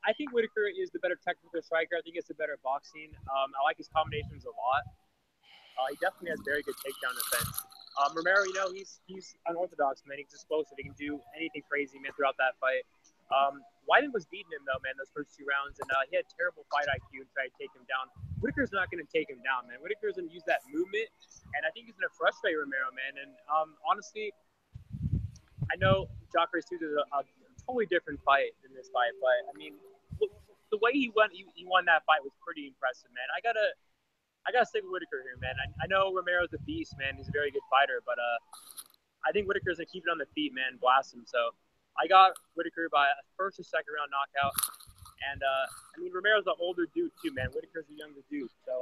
Speaker 3: I think Whittaker is the better technical striker. I think it's the better boxing. I like his combinations a lot. He definitely has very good takedown defense. Romero, he's unorthodox, man. He's explosive. He can do anything crazy, man, throughout that fight. Weidman was beating him, though, man, those first 2 rounds, and he had terrible fight IQ and tried to take him down. Whittaker's not going to take him down, man. Whittaker's going to use that movement, and I think he's going to frustrate Romero, man. And honestly, I know Jacare Souza is a totally different fight than this fight, but I mean, the way he won that fight was pretty impressive, man. I gotta stick with Whittaker here, man. I know Romero's a beast, man. He's a very good fighter, but I think Whittaker's gonna keep it on the feet, man. Blast him. So I got Whittaker by a 1st or 2nd round knockout, and I mean Romero's an older dude too, man. Whittaker's a younger dude, so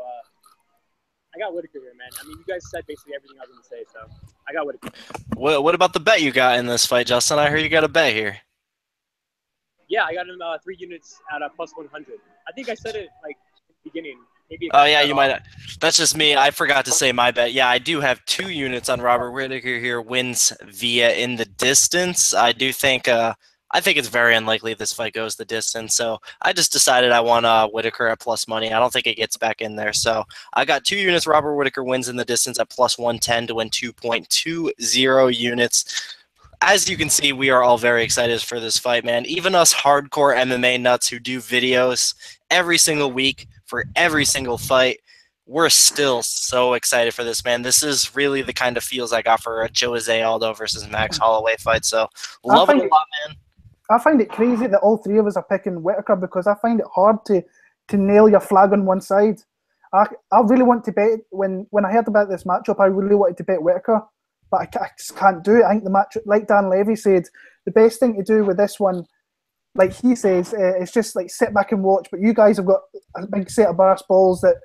Speaker 3: I got Whittaker here, man. I mean, you guys said basically everything I was going to say, so I got Whittaker.
Speaker 1: What about the bet you got in this fight, Justin? I heard you got a bet here.
Speaker 3: Yeah, I got him 3 units at plus 100. I think I said it, like, at the beginning. Maybe
Speaker 1: oh, yeah, you might. That's just me. I forgot to say my bet. Yeah, I do have 2 units on Robert Whittaker here. Wins via in the distance. I do think I think it's very unlikely this fight goes the distance. So I just decided I want Whittaker at plus money. I don't think it gets back in there. So I got 2 units. Robert Whittaker wins in the distance at plus 110 to win 2.20 units. As you can see, we are all very excited for this fight, man. Even us hardcore MMA nuts who do videos every single week for every single fight, we're still so excited for this, man. This is really the kind of feels I got for a Jose Aldo versus Max Holloway fight. So love it a lot, man.
Speaker 2: I find it crazy that all 3 of us are picking Whittaker because I find it hard to nail your flag on one side. I really want to bet, when I heard about this matchup, I really wanted to bet Whittaker, but I just can't do it. I think the match, like Dan Levy said, the best thing to do with this one, like he says, is just like sit back and watch. But you guys have got a big set of brass balls that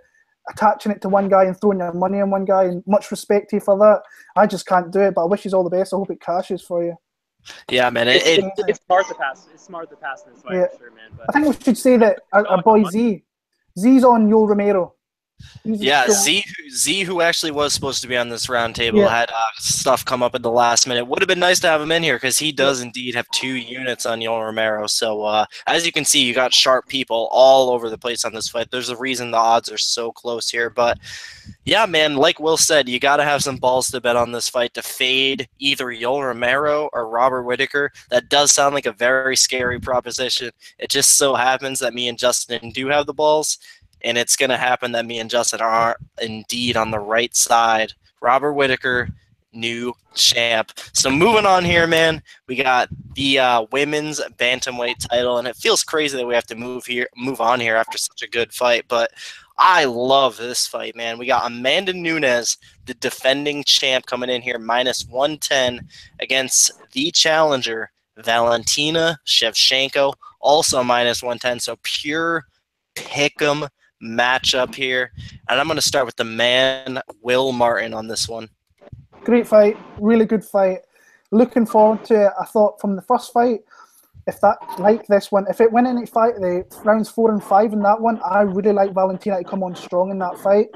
Speaker 2: attaching it to one guy and throwing your money on one guy, and much respect to you for that. I just can't do it, but I wish you all the best. I hope it cashes for you.
Speaker 1: Yeah, man.
Speaker 3: It's smart to pass. It's smart to pass in this fight,
Speaker 2: yeah.
Speaker 3: for sure, man. But
Speaker 2: I think we should say that our boy Z's on Yo Romero.
Speaker 1: Yeah, Z, who actually was supposed to be on this roundtable, had stuff come up at the last minute. Would have been nice to have him in here because he does indeed have 2 units on Yoel Romero. So as you can see, you got sharp people all over the place on this fight. There's a reason the odds are so close here. But yeah, man, like Will said, you got to have some balls to bet on this fight to fade either Yoel Romero or Robert Whittaker. That does sound like a very scary proposition. It just so happens that me and Justin do have the balls. And it's going to happen that me and Justin are indeed on the right side. Robert Whittaker, new champ. So moving on here, man, we got the women's bantamweight title, and it feels crazy that we have to move on here after such a good fight. But I love this fight, man. We got Amanda Nunez, the defending champ, coming in here minus 110 against the challenger, Valentina Shevchenko, also minus 110. So pure pick'em matchup here, and I'm going to start with the man Will Martin on this one.
Speaker 2: Great fight, really good fight. Looking forward to it. I thought from the first fight, if it went into the rounds 4 and 5 in that one, I really like Valentina to come on strong in that fight.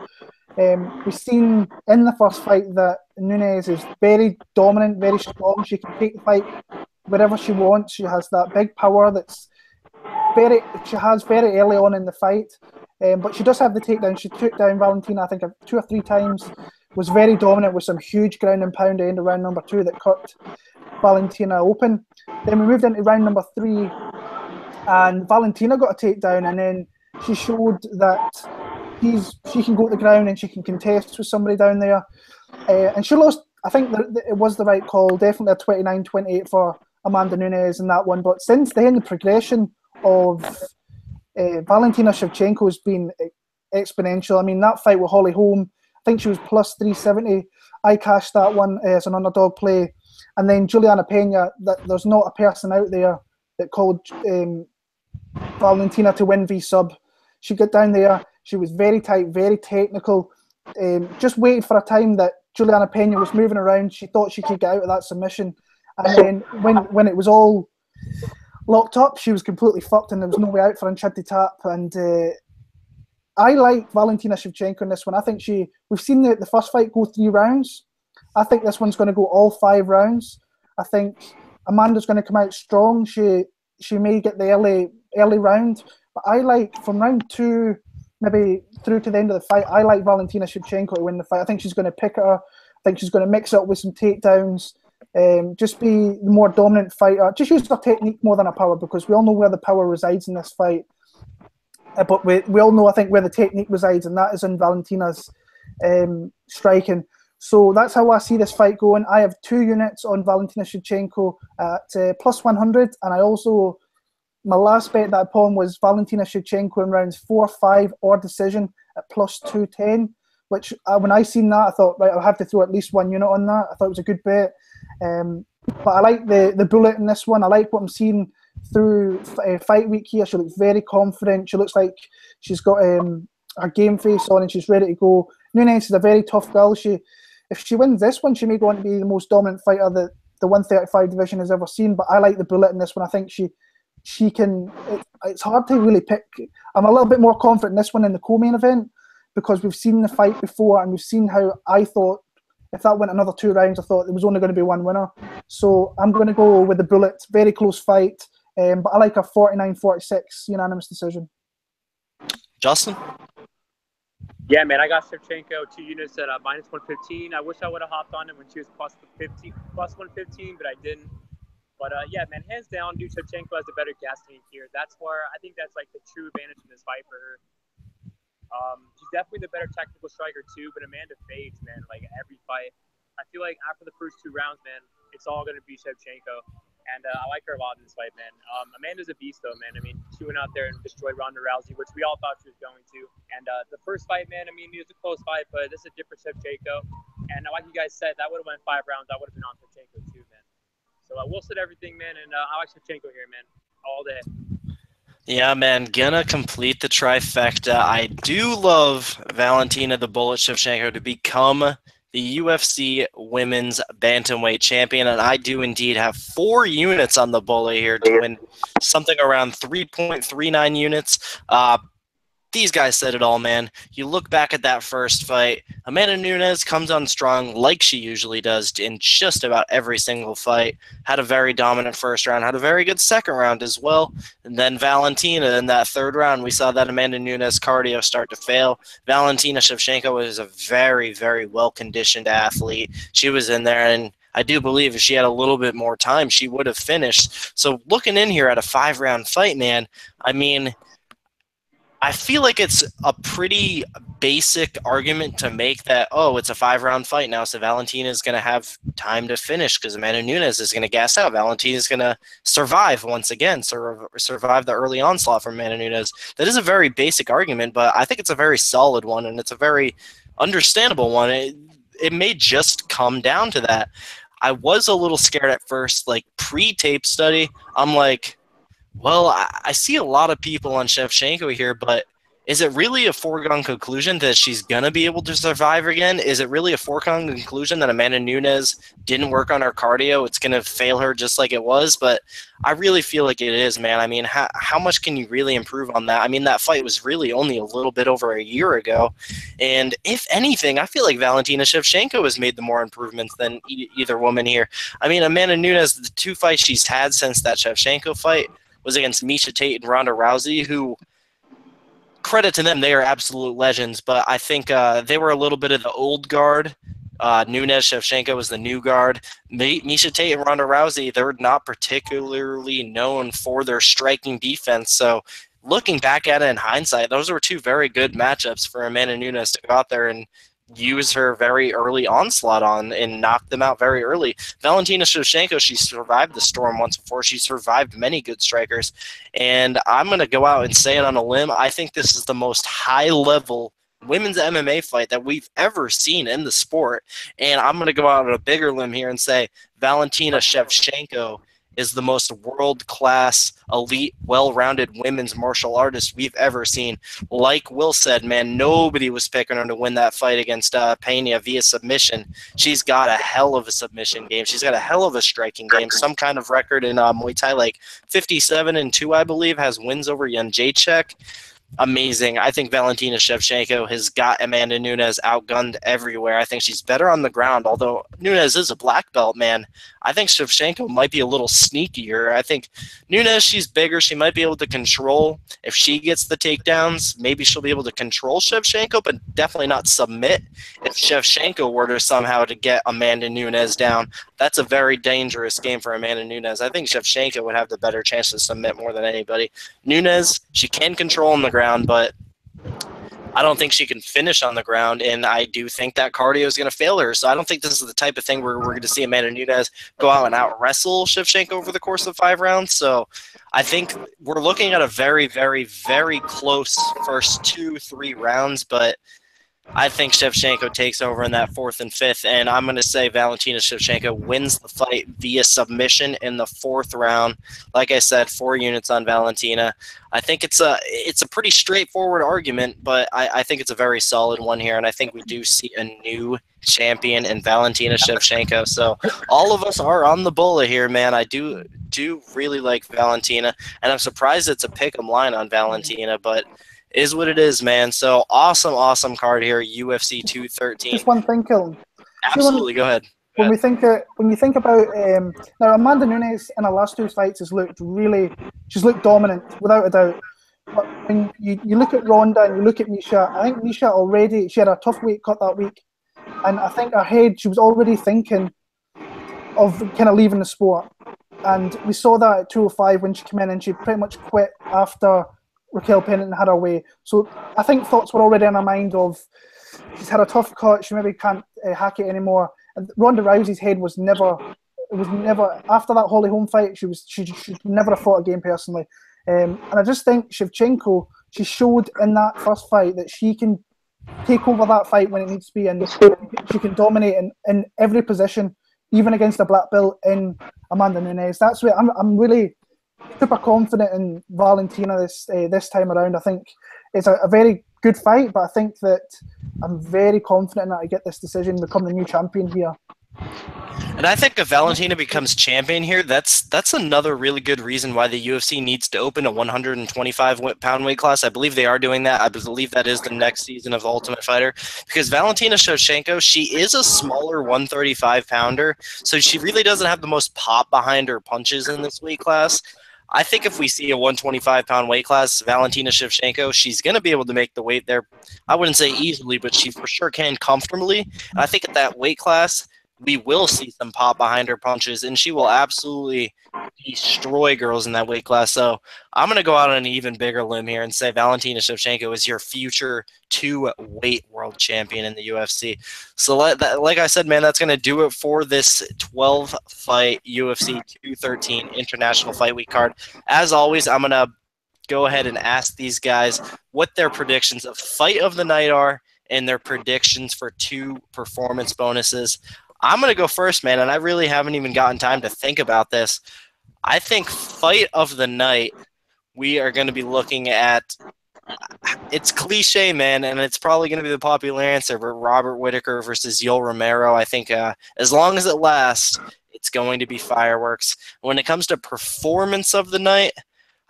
Speaker 2: We've seen in the first fight that Nunez is very dominant, very strong. She can take the fight wherever she wants. She has that big power she has very early on in the fight. But she does have the takedown. She took down Valentina, I think, 2 or 3 times. Was very dominant with some huge ground and pound at the end of round number 2 that cut Valentina open. Then we moved into round number 3, and Valentina got a takedown, and then she showed that she can go to the ground and she can contest with somebody down there. And she lost. I think that it was the right call. Definitely a 29-28 for Amanda Nunez in that one. But since then, the progression of Valentina Shevchenko has been exponential. I mean, that fight with Holly Holm, I think she was plus 370. I cashed that one as an underdog play. And then Juliana Pena, there's not a person out there that called Valentina to win v sub. She got down there. She was very tight, very technical. Just waited for a time that Juliana Pena was moving around. She thought she could get out of that submission. And then when it was all locked up, she was completely fucked and there was no way out for her and she had to tap. And I like Valentina Shevchenko in this one. I think we've seen the first fight go 3 rounds. I think this one's going to go all 5 rounds. I think Amanda's going to come out strong. She may get the early round. But I like from round 2, maybe through to the end of the fight, I like Valentina Shevchenko to win the fight. I think she's going to pick at her. I think she's going to mix it up with some takedowns. Just be the more dominant fighter. Just use her technique more than her power, because we all know where the power resides in this fight. But we all know, I think, where the technique resides, and that is in Valentina's striking. So that's how I see this fight going. I have 2 units on Valentina Shevchenko at plus 100, and I also, my last bet that I put on was Valentina Shevchenko in rounds 4, 5, or decision at plus 210, which when I seen that, I thought, right, I'll have to throw at least 1 unit on that. I thought it was a good bet. But I like the bullet in this one. I like what I'm seeing through fight week here. She looks very confident. She looks like she's got her game face on and she's ready to go. Nunez is a very tough girl. If she wins this one, she may go on to be the most dominant fighter that the 135 division has ever seen. But I like the bullet in this one. I think she can. It's hard to really pick. I'm a little bit more confident in this one in the co-main event, because we've seen the fight before and we've seen how I thought if that went another 2 rounds, I thought there was only going to be 1 winner. So I'm going to go with the bullet. Very close fight. But I like a 49-46 unanimous decision.
Speaker 1: Justin?
Speaker 3: Yeah, man, I got Shevchenko 2 units at minus 115. I wish I would have hopped on it when she was plus 115, but I didn't. But yeah, man, hands down, dude, Shevchenko has a better gas tank here. That's where I think that's like the true advantage in this fight for her. She's definitely the better technical striker too, but Amanda fades, man, like every fight. I feel like after the first 2 rounds, man, it's all going to be Shevchenko. And I like her a lot in this fight, man. Amanda's a beast, though, man. I mean, she went out there and destroyed Ronda Rousey, which we all thought she was going to. And the first fight, man, I mean, it was a close fight, but this is a different Shevchenko. And like you guys said, that would have went 5 rounds. I would have been on Shevchenko too, man. So we'll sit everything, man. And I like Shevchenko here, man, all day.
Speaker 1: Yeah, man, gonna complete the trifecta. I do love Valentina the Bullet Shevchenko to become the UFC Women's Bantamweight Champion, and I do indeed have 4 units on the Bullet here to win something around 3.39 units. These guys said it all, man. You look back at that first fight, Amanda Nunez comes on strong like she usually does in just about every single fight. Had a very dominant first round, had a very good second round as well. And then Valentina in that 3rd round, we saw that Amanda Nunez cardio start to fail. Valentina Shevchenko was a very, very well-conditioned athlete. She was in there, and I do believe if she had a little bit more time, she would have finished. So looking in here at a 5-round fight, man, I mean, I feel like it's a pretty basic argument to make that, oh, it's a 5-round fight now, so Valentina is going to have time to finish because Amanda Nunez is going to gas out. Valentina is going to survive once again, survive the early onslaught from Amanda Nunez. That is a very basic argument, but I think it's a very solid one, and it's a very understandable one. It may just come down to that. I was a little scared at first, like pre-tape study. I'm like, well, I see a lot of people on Shevchenko here, but is it really a foregone conclusion that she's going to be able to survive again? Is it really a foregone conclusion that Amanda Nunez didn't work on her cardio? It's going to fail her just like it was, but I really feel like it is, man. I mean, how much can you really improve on that? I mean, that fight was really only a little bit over a year ago, and if anything, I feel like Valentina Shevchenko has made the more improvements than either woman here. I mean, Amanda Nunez, the 2 fights she's had since that Shevchenko fight was against Miesha Tate and Ronda Rousey, who, credit to them, they are absolute legends, but I think they were a little bit of the old guard. Nunez, Shevchenko was the new guard. Miesha Tate and Ronda Rousey, they're not particularly known for their striking defense, so looking back at it in hindsight, those were 2 very good matchups for Amanda Nunez to go out there and use her very early onslaught on and knock them out very early. Valentina Shevchenko, she survived the storm once before. She survived many good strikers. And I'm going to go out and say it on a limb. I think this is the most high-level women's MMA fight that we've ever seen in the sport. And I'm going to go out on a bigger limb here and say Valentina Shevchenko is the most world-class, elite, well-rounded women's martial artist we've ever seen. Like Will said, man, nobody was picking her to win that fight against Pena via submission. She's got a hell of a submission game. She's got a hell of a striking game. Some kind of record in Muay Thai, like 57-2, I believe, has wins over Jędrzejczyk. Amazing. I think Valentina Shevchenko has got Amanda Nunez outgunned everywhere. I think she's better on the ground, although Nunez is a black belt, man. I think Shevchenko might be a little sneakier. I think Nunez, she's bigger. She might be able to control. If she gets the takedowns, maybe she'll be able to control Shevchenko, but definitely not submit. If Shevchenko were to somehow to get Amanda Nunez down, that's a very dangerous game for Amanda Nunez. I think Shevchenko would have the better chance to submit more than anybody. Nunez, she can control on the ground, but I don't think she can finish on the ground, and I do think that cardio is going to fail her. So I don't think this is the type of thing where we're going to see Amanda Nunez go out and out-wrestle Shevchenko over the course of 5 rounds. So I think we're looking at a very, very, very close first 2-3 rounds, but I think Shevchenko takes over in that 4th and 5th, and I'm going to say Valentina Shevchenko wins the fight via submission in the 4th round. Like I said, 4 units on Valentina. I think it's a pretty straightforward argument, but I think it's a very solid one here, and I think we do see a new champion in Valentina Shevchenko. So all of us are on the bullet here, man. I do really like Valentina, and I'm surprised it's a pick-em line on Valentina, but is what it is, man. So awesome card here, UFC 213.
Speaker 2: Just one thing, Kelton.
Speaker 1: Absolutely, go ahead.
Speaker 2: When you think about now, Amanda Nunez in her last 2 fights has looked she's looked dominant without a doubt. But when you look at Ronda and you look at Misha, I think Misha already, she had a tough weight cut that week, and I think her head, she was already thinking of kind of leaving the sport, and we saw that at 205 when she came in and she pretty much quit after Raquel Pennington had her way. So I think thoughts were already in her mind of she's had a tough cut, she maybe can't hack it anymore. And Ronda Rousey's head was never after that Holly Holm fight, she never have fought again personally. And I just think Shevchenko, she showed in that first fight that she can take over that fight when it needs to be, and she can dominate in every position, even against a black belt in Amanda Nunez. That's where I'm really super confident in Valentina this time around. I think it's a very good fight, but I think that I'm very confident that I get this decision, become the new champion here.
Speaker 1: And I think if Valentina becomes champion here, that's another really good reason why the UFC needs to open a 125-pound weight class. I believe they are doing that. I believe that is the next season of The Ultimate Fighter. Because Valentina Shevchenko, she is a smaller 135-pounder, so she really doesn't have the most pop behind her punches in this weight class. I think if we see a 125-pound weight class, Valentina Shevchenko, she's going to be able to make the weight there. I wouldn't say easily, but she for sure can comfortably. And I think at that weight class, we will see some pop behind her punches, and she will absolutely destroy girls in that weight class. So I'm going to go out on an even bigger limb here and say Valentina Shevchenko is your future 2-weight world champion in the UFC. So like I said, man, that's going to do it for this 12-fight UFC 213 International Fight Week card. As always, I'm going to go ahead and ask these guys what their predictions of fight of the night are and their predictions for 2 performance bonuses. I'm going to go first, man, and I really haven't even gotten time to think about this. I think fight of the night, we are going to be looking at, it's cliche, man, and it's probably going to be the popular answer, but Robert Whittaker versus Yoel Romero. I think as long as it lasts, it's going to be fireworks. When it comes to performance of the night,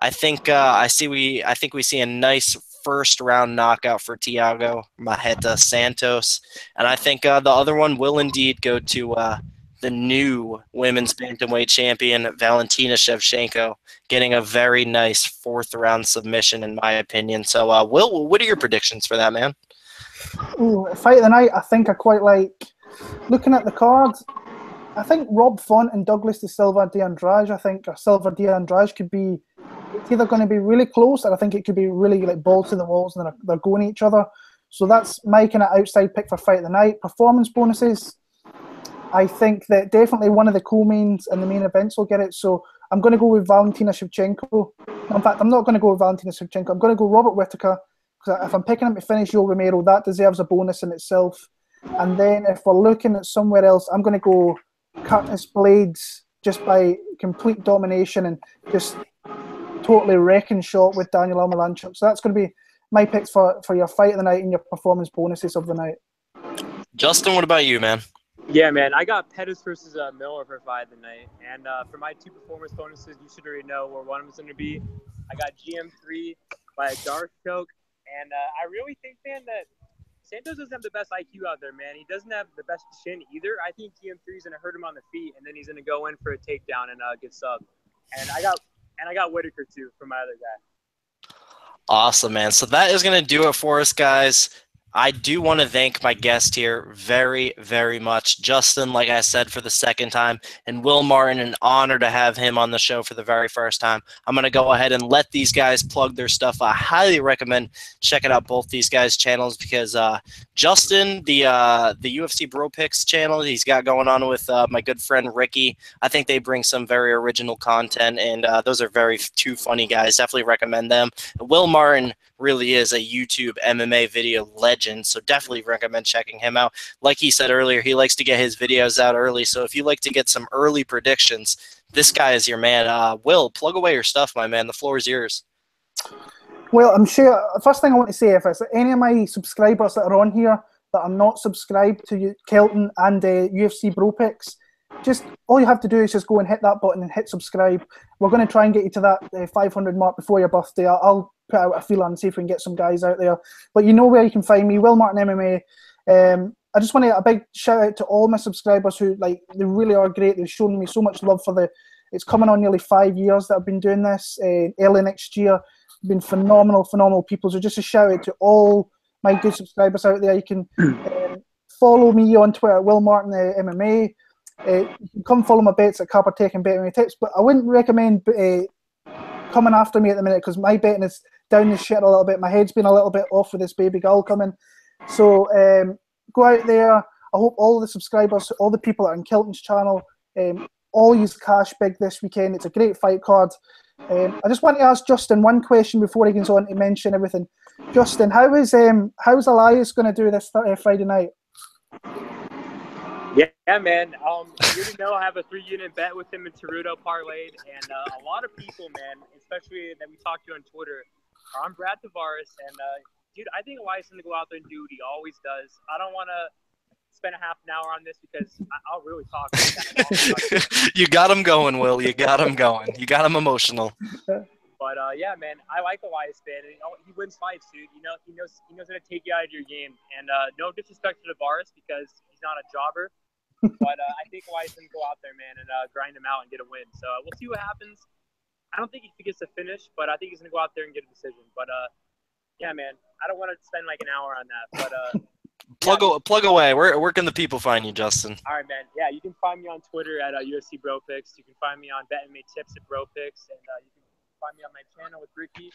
Speaker 1: I think we see a nice first-round knockout for Thiago Marreta Santos. And I think the other one will indeed go to the new women's bantamweight champion, Valentina Shevchenko, getting a very nice 4th-round submission, in my opinion. So, Will, what are your predictions for that, man?
Speaker 2: Ooh, fight of the night, I think I quite like. Looking at the cards, I think Rob Font and Douglas de Silva de Andrade, Silva de Andrade could be, it's either going to be really close, and I think it could be really like balls to the walls, and they're going at each other. So that's my kind of outside pick for fight of the night. Performance bonuses, I think that definitely one of the co-mains and the main events will get it. So I'm going to go with Valentina Shevchenko. In fact, I'm not going to go with Valentina Shevchenko. I'm going to go Robert Whittaker, because if I'm picking him to finish Yoel Romero, that deserves a bonus in itself. And then if we're looking at somewhere else, I'm going to go Curtis Blaydes just by complete domination and just totally wrecking shot with Daniel Oleinichuk. So that's going to be my picks for your fight of the night and your performance bonuses of the night.
Speaker 1: Justin, what about you, man?
Speaker 3: Yeah, man, I got Pettis versus Miller for fight of the night. And for my 2 performance bonuses, you should already know where one of them is going to be. I got GM3 by a dark choke. And I really think, man, that Santos doesn't have the best IQ out there, man. He doesn't have the best chin either. I think GM3 is going to hurt him on the feet, and then he's going to go in for a takedown and get subbed. And I got Whittaker, too, for my other guy.
Speaker 1: Awesome, man. So that is going to do it for us, guys. I do want to thank my guest here very, very much. Justin, like I said, for the second time, and Will Martin, an honor to have him on the show for the very first time. I'm going to go ahead and let these guys plug their stuff. I highly recommend checking out both these guys' channels because Justin, the UFC Bro Picks channel he's got going on with my good friend Ricky, I think they bring some very original content, and those are two funny guys. Definitely recommend them. Will Martin really is a YouTube MMA video legend, so definitely recommend checking him out. Like he said earlier, he likes to get his videos out early, so if you like to get some early predictions, this guy is your man. Will, plug away your stuff, my man. The floor is yours.
Speaker 2: Well, I'm sure, first thing I want to say, if it's any of my subscribers that are on here that are not subscribed to Kelton and UFC Bro Picks, just all you have to do is just go and hit that button and hit subscribe. We're going to try and get you to that 500 mark before your birthday. I'll put out a feeler and see if we can get some guys out there. But you know where you can find me, Will Martin MMA. I just want to a big shout out to all my subscribers who, like, they really are great. They've shown me so much love for it's coming on nearly 5 years that I've been doing this. Early next year, been phenomenal people. So just a shout out to all my good subscribers out there. You can follow me on Twitter, Will Martin MMA. You can come follow my bets at Carpatech and Bet Me Tips, but I wouldn't recommend coming after me at the minute because my betting is down the shit a little bit. My head's been a little bit off with this baby girl coming. So go out there. I hope all the subscribers, all the people that are on Kelton's channel, all use cash big this weekend. It's a great fight card. I just want to ask Justin one question before he goes on to mention everything. Justin, how's Elias going to do this Friday night?
Speaker 3: Yeah, man. You already know I have a 3-unit bet with him in Teruto parlayed, and a lot of people, man, especially that we talked to on Twitter, are on Brad Tavares. And dude, I think Elias is gonna go out there and do what he always does. I don't want to spend a half an hour on this because I'll really talk.
Speaker 1: You got him going, Will. You got him going. You got him emotional.
Speaker 3: But yeah, man, I like Elias, man. And, he wins fights, dude. You know, he knows how to take you out of your game. And no disrespect to Tavares because he's not a jobber. But I think Elias can go out there, man, and grind him out and get a win. So we'll see what happens. I don't think he gets a finish, but I think he's going to go out there and get a decision. But, yeah, man, I don't want to spend like an hour on that. But
Speaker 1: plug away. Where can the people find you, Justin?
Speaker 3: All right, man. Yeah, you can find me on Twitter at UFC Bro Picks. You can find me on Bet Me Tips at Bro Picks. And you can find me on my channel with Ricky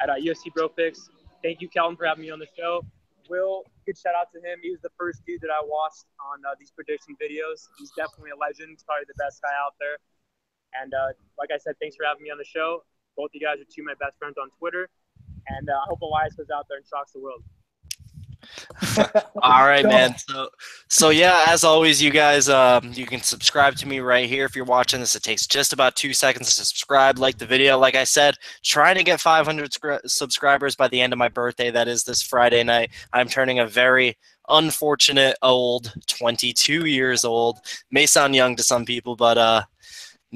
Speaker 3: at UFC Bro Picks. Thank you, Kelton, for having me on the show. Will, good shout out to him. He was the first dude that I watched on these prediction videos. He's definitely a legend. He's probably the best guy out there. And like I said, thanks for having me on the show. Both you guys are two of my best friends on Twitter. And I hope Elias goes out there and shocks the world.
Speaker 1: All right, man. So yeah, as always, you guys, you can subscribe to me right here if you're watching this. It takes just about 2 seconds to subscribe, like the video. Like I said, trying to get 500 subscribers by the end of my birthday. That is this Friday night. I'm turning a very unfortunate old 22 years old. May sound young to some people, but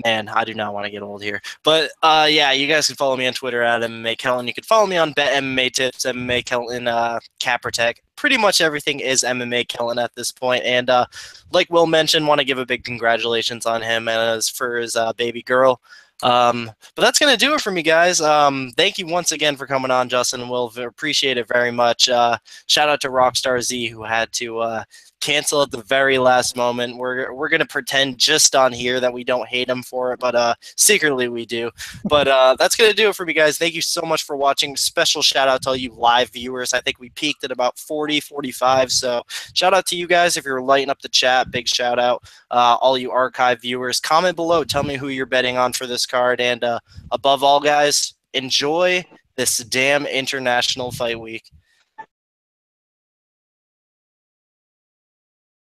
Speaker 1: man, I do not want to get old here. But yeah, you guys can follow me on Twitter at MMAKelton. You can follow me on Bet MMA Tips, MMAKelton, Caprotech. Pretty much everything is MMAKelton at this point. And like Will mentioned, want to give a big congratulations on him as for his baby girl. But that's going to do it for me, guys. Thank you once again for coming on, Justin and Will. Appreciate it very much. Shout out to Rockstar Z, who had to cancel at the very last moment. We're going to pretend just on here that we don't hate him for it, but secretly we do. But that's going to do it for me, guys. Thank you so much for watching. Special shout out to all you live viewers. I think we peaked at about 40, 45. So shout out to you guys if you're lighting up the chat. Big shout out. All you archive viewers, comment below. Tell me who you're betting on for this card. And above all, guys, enjoy this damn international fight week.